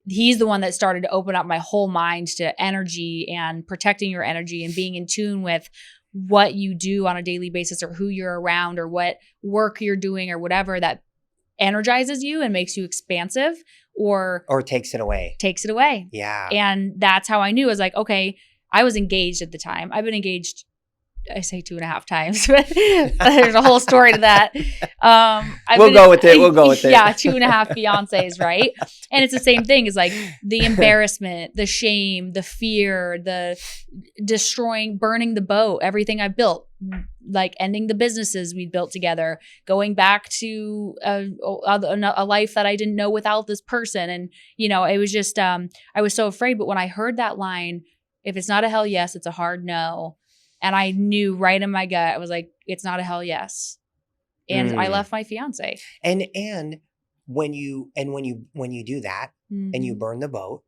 he's the one that started to open up my whole mind to energy and protecting your energy and being in tune with what you do on a daily basis or who you're around or what work you're doing or whatever that energizes you and makes you expansive or takes it away. Yeah. And that's how I knew. I was like, okay, I was engaged at the time. I've been engaged I say 2.5 times, but there's a whole story to that. We'll go with it. Yeah, 2.5 fiancés, right? And it's the same thing. It's like the embarrassment, the shame, the fear, the destroying, burning the boat, everything I built, like ending the businesses we built together, going back to a life that I didn't know without this person. And, it was just, I was so afraid. But when I heard that line, if it's not a hell yes, it's a hard no. And I knew right in my gut, I was like, it's not a hell yes. And I left my fiance. And when you do that and you burn the boat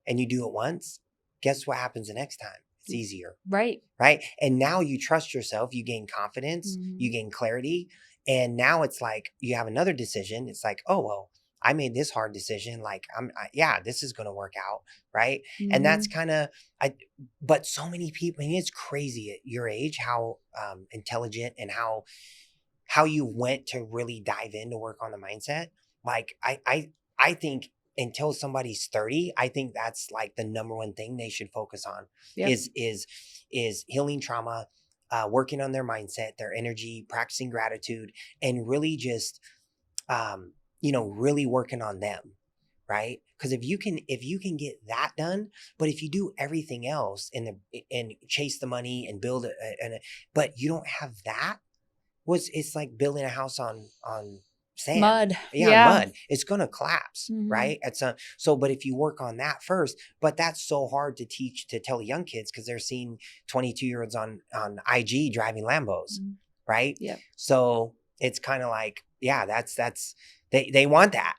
and you do it once, guess what happens the next time? It's easier. Right. Right. And now you trust yourself, you gain confidence, you gain clarity. And now it's like you have another decision. It's like, oh, well, I made this hard decision. Like, this is going to work out. Right. And that's kind of, but so many people, it's crazy at your age, how intelligent and how you went to really dive in to work on the mindset. Like, I think until somebody's 30, I think that's like the number one thing they should focus on is healing trauma, working on their mindset, their energy, practicing gratitude, and really just, really working on them. Right. Because if you can get that done, but if you do everything else and chase the money and build but you don't have that, it's like building a house on sand. Mud. Mud. It's going to collapse, right? But if you work on that first, but that's so hard to tell young kids because they're seeing 22-year-olds on IG driving Lambos, right? Yeah. So it's kind of like, they want that.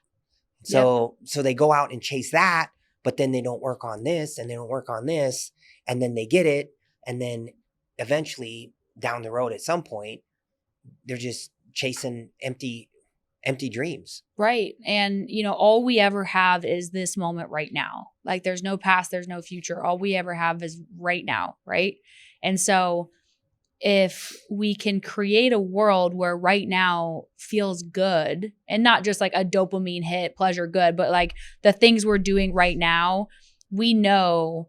So they go out and chase that, but then they don't work on this and they don't work on this, and then they get it. And then eventually down the road at some point, they're just chasing empty dreams. Right. And, all we ever have is this moment right now. Like there's no past, there's no future. All we ever have is right now. Right. And so if we can create a world where right now feels good and not just like a dopamine hit, pleasure, good, but like the things we're doing right now, we know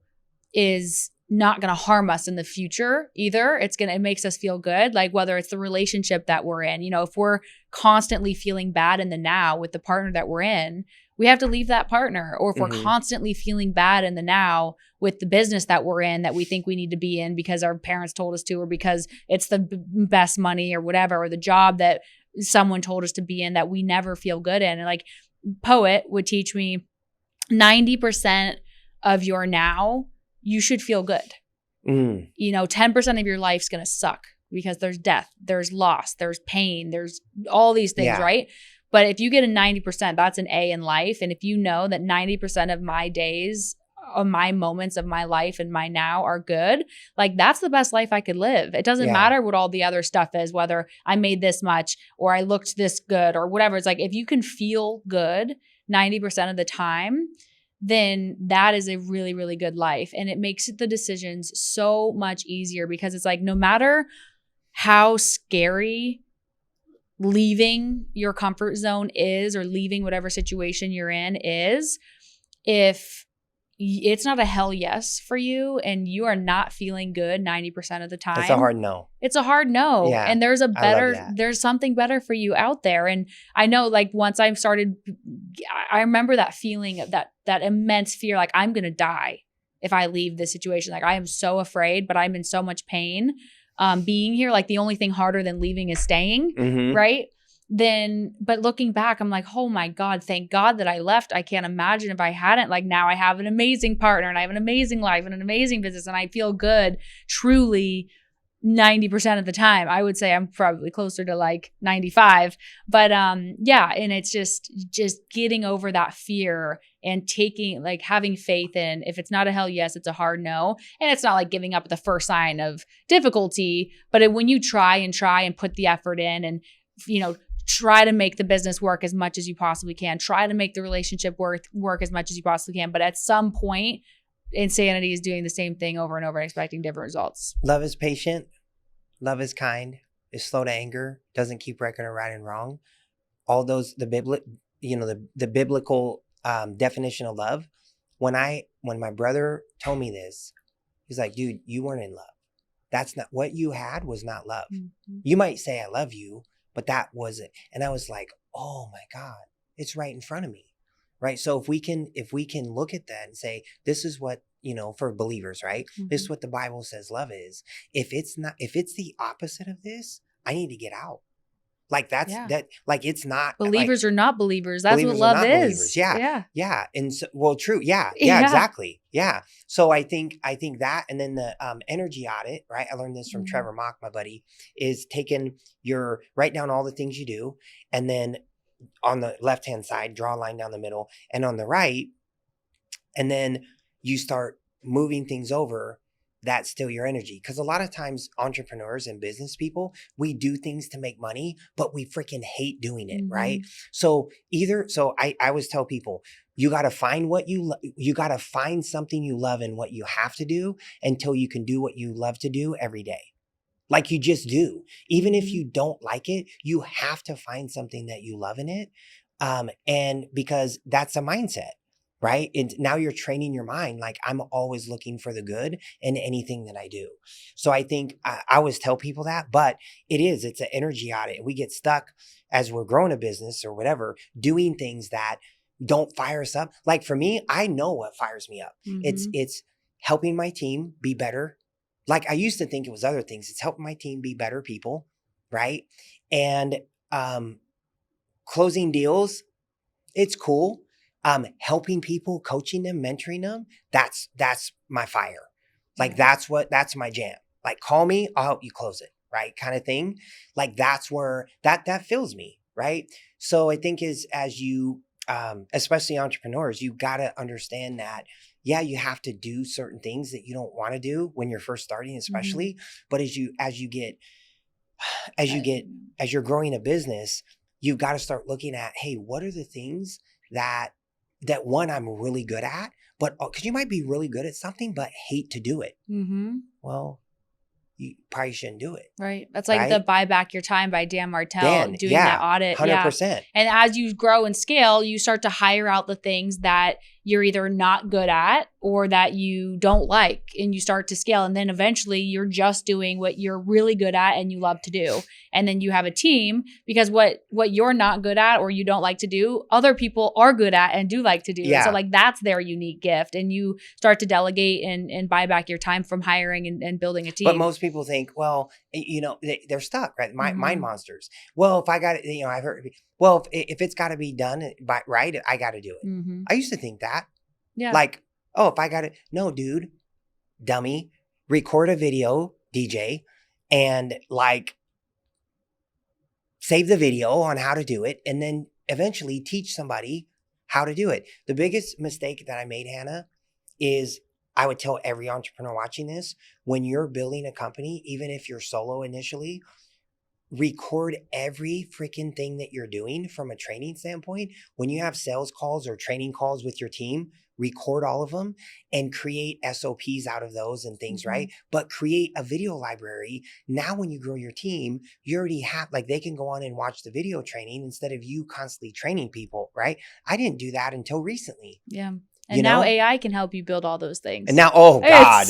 is not going to harm us in the future either. It makes us feel good. Like whether it's the relationship that we're in, if we're constantly feeling bad in the now with the partner that we're in, we have to leave that partner. Or if we're constantly feeling bad in the now with the business that we're in that we think we need to be in because our parents told us to, or because it's the best money or whatever, or the job that someone told us to be in that we never feel good in. And like Poet would teach me 90% of your now, you should feel good. 10% of your life's going to suck because there's death, there's loss, there's pain, there's all these things, right? But if you get a 90%, that's an A in life. And if you know that 90% of my days, of my moments of my life and my now are good, like that's the best life I could live. It doesn't matter what all the other stuff is, whether I made this much or I looked this good or whatever. It's like, if you can feel good 90% of the time, then that is a really, really good life. And it makes the decisions so much easier because it's like, no matter how scary leaving your comfort zone is, or leaving whatever situation you're in is, if it's not a hell yes for you and you are not feeling good 90% of the time, it's a hard no. It's a hard no. Yeah, and there's something better for you out there. And I know, like, once I remember that feeling of that immense fear, like I'm going to die if I leave this situation. Like I am so afraid, but I'm in so much pain. Being here, like the only thing harder than leaving is staying, right? But looking back, I'm like, oh my God, thank God that I left. I can't imagine if I hadn't. Like now I have an amazing partner and I have an amazing life and an amazing business and I feel good truly 90% of the time. I would say I'm probably closer to like 95. But and it's just getting over that fear and having faith in, if it's not a hell yes, it's a hard no. And it's not like giving up at the first sign of difficulty, but when you try and put the effort in and, try to make the business work as much as you possibly can, try to make the relationship work as much as you possibly can. But at some point, insanity is doing the same thing over and over and expecting different results. Love is patient. Love is kind. Is slow to anger. Doesn't keep record of right and wrong. All those, the biblical definition of love. When my brother told me this, he's like, dude, you weren't in love. That's not what you had, was not love. Mm-hmm. You might say I love you, but that wasn't. And I was like, oh my God, it's right in front of me. Right. So if we can look at that and say, this is what, for believers, right? This is what the Bible says love is. If it's the opposite of this, I need to get out. Like it's not believers or not believers. That's what believers love or not is. believers. Yeah. Yeah. Yeah. And so, well, true. Yeah. Yeah. Exactly. Yeah. So I think that, and then the energy audit, right? I learned this from Trevor Mock, my buddy, is write down all the things you do. And then on the left-hand side, draw a line down the middle, and on the right, and then you start moving things over. That's still your energy. Because a lot of times entrepreneurs and business people, we do things to make money, but we freaking hate doing it, right? So I always tell people, you got to find you got to find something you love in what you have to do until you can do what you love to do every day. Like you just do. Even if you don't like it, you have to find something that you love in it. And because that's a mindset. Right. And now you're training your mind. Like I'm always looking for the good in anything that I do. So I think I always tell people that, but it's an energy audit. We get stuck as we're growing a business or whatever, doing things that don't fire us up. Like for me, I know what fires me up. It's helping my team be better. Like I used to think it was other things. It's helping my team be better people. Right. And closing deals, it's cool. Helping people, coaching them, mentoring them, that's my fire. Like that's my jam. Like call me, I'll help you close it, right? Kind of thing. Like that's where that fills me, right? So I think as you, especially entrepreneurs, you got to understand that, yeah, you have to do certain things that you don't want to do when you're first starting, especially. But as you're growing a business, you've got to start looking at, hey, what are the things that one I'm really good at, but because you might be really good at something, but hate to do it. Well, you probably shouldn't do it. Right. That's like the Buy Back Your Time by Dan Martell, doing that audit. 100%. Yeah. And as you grow and scale, you start to hire out the things that you're either not good at or that you don't like, and you start to scale. And then eventually you're just doing what you're really good at and you love to do. And then you have a team, because what you're not good at or you don't like to do, other people are good at and do like to do. Yeah. So like that's their unique gift. And you start to delegate and buy back your time from hiring and building a team. But most people think, well, they're stuck, right? Mind monsters. Well, if I got it, I've heard, well, if it's got to be done right, I got to do it. I used to think that. Yeah. Like, oh, if I got it. No, dude, dummy, record a video, DJ, and like save the video on how to do it, and then eventually teach somebody how to do it. The biggest mistake that I made, Hannah, is I would tell every entrepreneur watching this, when you're building a company, even if you're solo initially, record every freaking thing that you're doing from a training standpoint. When you have sales calls or training calls with your team, record all of them and create SOPs out of those and things, right? But create a video library. Now, when you grow your team, you already have, like, they can go on and watch the video training instead of you constantly training people, right? I didn't do that until recently. Yeah. And now AI can help you build all those things. And now, oh God.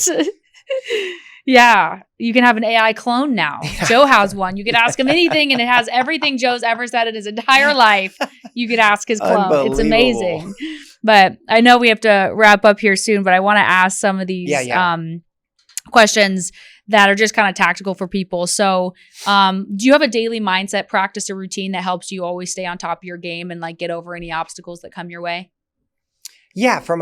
Yeah. You can have an AI clone now. Joe has one. You could ask him anything and it has everything Joe's ever said in his entire life. You could ask his clone. It's amazing. But I know we have to wrap up here soon, but I want to ask some of these questions that are just kind of tactical for people. So do you have a daily mindset practice or routine that helps you always stay on top of your game and like get over any obstacles that come your way? Yeah, when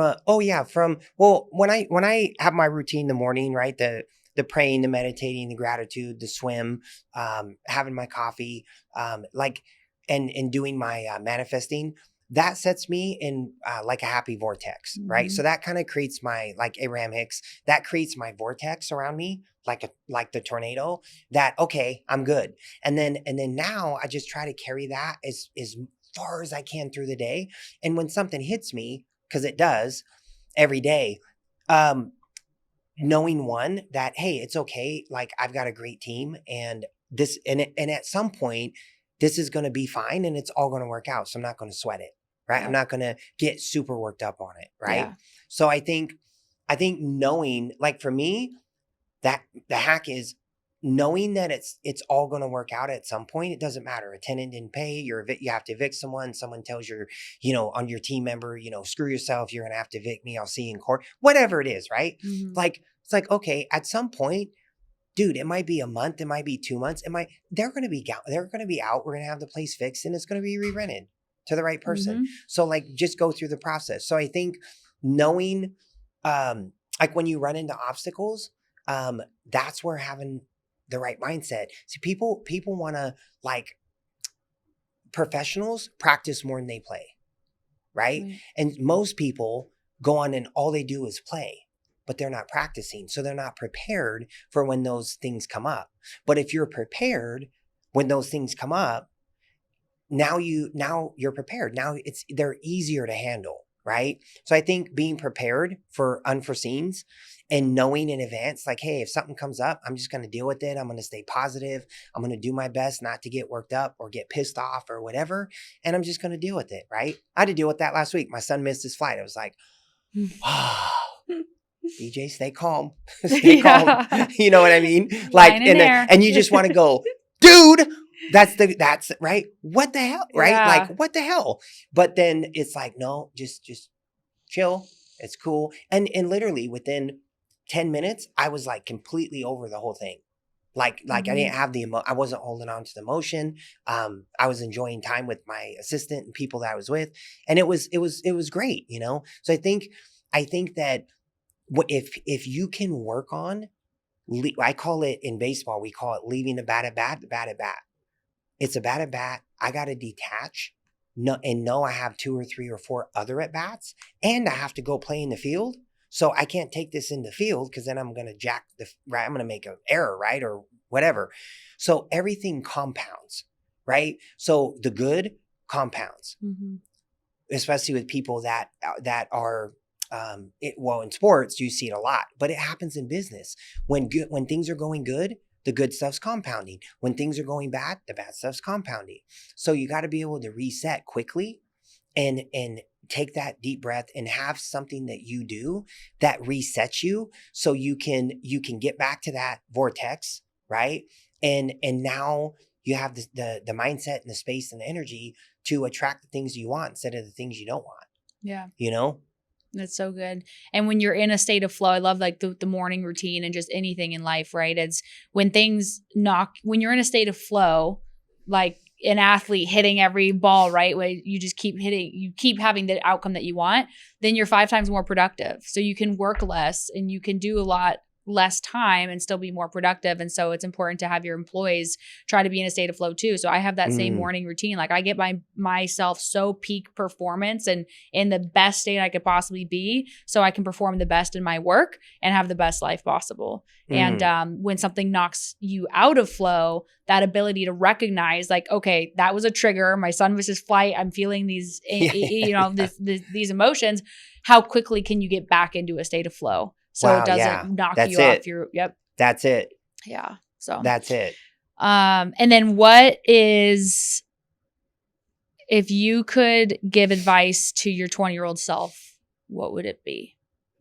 I have my routine in the morning, right? The praying, the meditating, the gratitude, the swim, having my coffee, and doing my manifesting, that sets me in like a happy vortex, right? So that kind of creates my, like Abraham Hicks, that creates my vortex around me, like the tornado, that, okay, I'm good. And then now I just try to carry that as far as I can through the day. And when something hits me, because it does every day, knowing one that, hey, it's okay. Like I've got a great team and at some point this is going to be fine and it's all going to work out. So I'm not going to sweat it, right? Yeah. I'm not going to get super worked up on it. Right. Yeah. So I think knowing, like for me, That the hack is knowing that it's all going to work out at some point. It doesn't matter. A tenant didn't pay, you have to evict someone. Someone tells on your team member, screw yourself. You're going to have to evict me. I'll see you in court. Whatever it is, right? Mm-hmm. It's like, okay, at some point, dude, it might be a month. It might be 2 months. They're going to be out. We're going to have the place fixed and it's going to be re-rented to the right person. Mm-hmm. So like, just go through the process. So I think knowing, like when you run into obstacles, that's where having the right mindset. See, people want to, like, professionals practice more than they play, right? And most people go on and all they do is play, but they're not practicing. So they're not prepared for when those things come up. But if you're prepared when those things come up, now you're prepared. Now they're easier to handle, right? So I think being prepared for unforeseens and knowing in advance, like, hey, if something comes up, I'm just going to deal with it. I'm going to stay positive. I'm going to do my best not to get worked up or get pissed off or whatever. And I'm just going to deal with it, right? I had to deal with that last week. My son missed his flight. I was like, oh, DJ, stay calm. Stay calm. You know what I mean? Like, and you just want to go, dude, that's right. What the hell? Right? Yeah. Like, what the hell? But then it's like, no, just chill. It's cool. And literally within 10 minutes, I was like completely over the whole thing. Like I didn't have I wasn't holding on to the emotion. I was enjoying time with my assistant and people that I was with. And it was great, So I think that if you can work on, I call it in baseball, we call it leaving the bat at bat, It's a bat at bat. I got to detach. No, I have 2 or 3 or 4 other at bats, and I have to go play in the field. So I can't take this in the field because then I'm going to I'm going to make an error, right? Or whatever. So everything compounds, right? So the good compounds, especially with people that are, in sports, you see it a lot, but it happens in business. When things are going good, the good stuff's compounding. When things are going bad, the bad stuff's compounding. So you got to be able to reset quickly and take that deep breath and have something that you do that resets you so you can get back to that vortex, right? And now you have the mindset and the space and the energy to attract the things you want instead of the things you don't want. Yeah. That's so good. And when you're in a state of flow, I love like the morning routine and just anything in life, right? It's when when you're in a state of flow, like an athlete hitting every ball, right? Where you just keep hitting, you keep having the outcome that you want, then you're 5 times more productive. So you can work less and you can do a lot less time and still be more productive. And so it's important to have your employees try to be in a state of flow too. So I have that same morning routine. Like I get myself so peak performance and in the best state I could possibly be so I can perform the best in my work and have the best life possible. And when something knocks you out of flow, that ability to recognize like, okay, that was a trigger. My son missed his flight. I'm feeling these, these emotions. How quickly can you get back into a state of flow? So it doesn't knock you off your, That's it. Yeah. So that's it. And then what is, if you could give advice to your 20-year-old self, what would it be?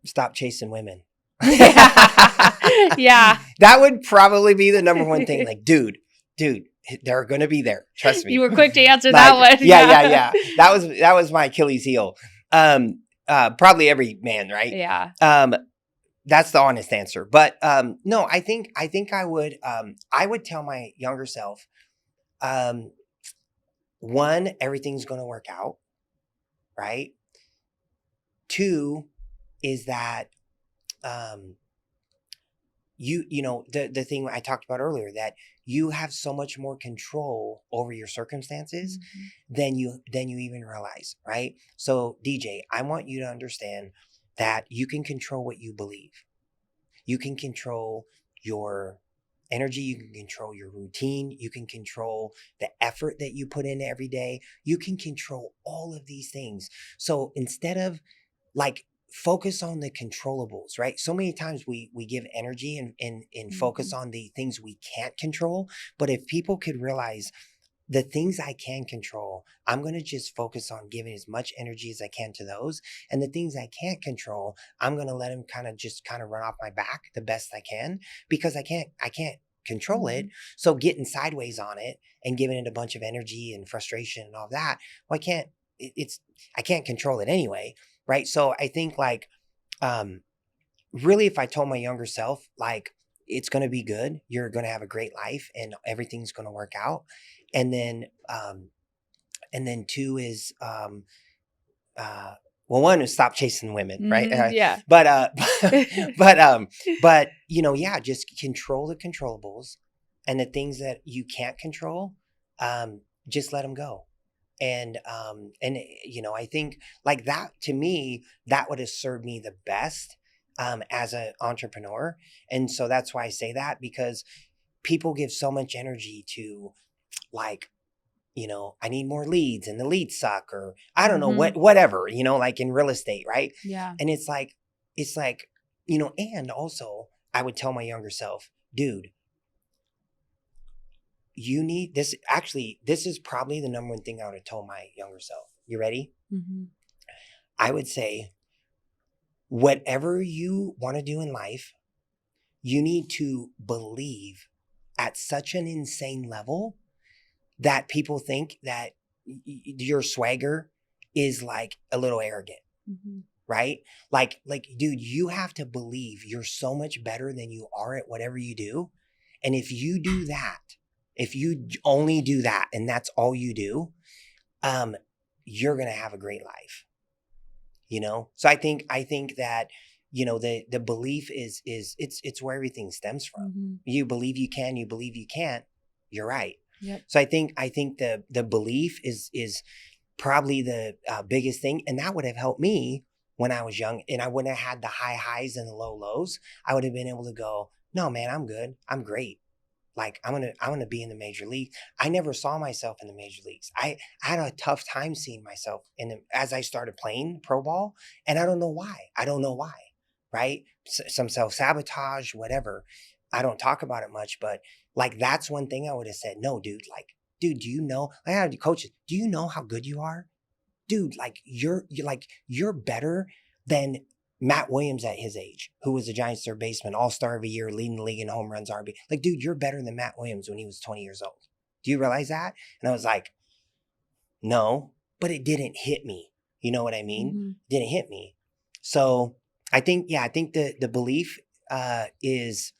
Stop chasing women. Yeah. That would probably be the number one thing. Like, dude, they're going to be there. Trust me. You were quick to answer that one. Yeah. That was my Achilles heel. Probably every man, right? Yeah. That's the honest answer. But no, I think I would tell my younger self, 1, everything's going to work out, right? 2 is that the thing I talked about earlier, that you have so much more control over your circumstances than you even realize, right? So DJ, I want you to understand that you can control what you believe. You can control your energy. You can control your routine. You can control the effort that you put in every day. You can control all of these things. So instead of like, focus on the controllables, right? So many times we give energy and focus on the things we can't control. But if people could realize the things I can control, I'm going to just focus on giving as much energy as I can to those. And the things I can't control, I'm going to let them kind of run off my back the best I can, because I can't control it. So getting sideways on it and giving it a bunch of energy and frustration and all that, well, I can't control it anyway. Right. So I think like, really, if I told my younger self, like, it's going to be good, you're going to have a great life and everything's going to work out. And then two is, well, one is stop chasing women, right? Yeah. But yeah, just control the controllables, and the things that you can't control, just let them go. And I think like that, to me, that would have served me the best, as an entrepreneur. And so that's why I say that, because people give so much energy to, like, I need more leads and the leads suck, or I don't know whatever, like in real estate. Right. Yeah. And it's like, and also I would tell my younger self, dude, you need this. Actually, this is probably the number one thing I would have told my younger self. You ready? I would say, whatever you want to do in life, you need to believe at such an insane level that people think that your swagger is like a little arrogant, right? Like, dude, you have to believe you're so much better than you are at whatever you do. And if you do that, if you only do that, and that's all you do, you're going to have a great life. So I think that, the belief is it's where everything stems from. You believe you can, you believe you can't, you're right. Yep. So I think the belief is probably the biggest thing. And that would have helped me when I was young, and I wouldn't have had the high highs and the low lows. I would have been able to go, no, man, I'm good. I'm great. Like, I'm going to be in the major league. I never saw myself in the major leagues. I had a tough time seeing myself as I started playing pro ball. And I don't know why. Right. Some self-sabotage, whatever. I don't talk about it much, but like, that's one thing I would have said, no, dude, like, dude, do you know, I had coaches, do you know how good you are? Dude, like, you're better than Matt Williams at his age, who was a Giants third baseman, all-star of the year, leading the league in home runs, RB. Like, dude, you're better than Matt Williams when he was 20 years old. Do you realize that? And I was like, no, but it didn't hit me. You know what I mean? Didn't hit me. So I think the belief is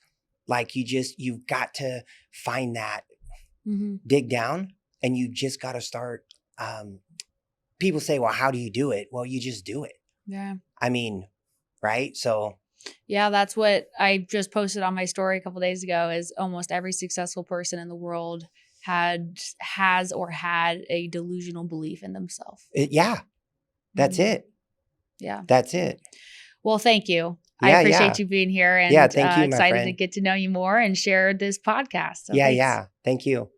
like, you've got to find that, dig down, and you just got to start. People say, well, how do you do it? Well, you just do it. Yeah. I mean, right? So. Yeah, that's what I just posted on my story a couple of days ago, is almost every successful person in the world has or had a delusional belief in themselves. Yeah. That's it. Yeah. That's it. Well, thank you. I appreciate you being here, and thank you, excited to get to know you more and share this podcast. So thanks. Thank you.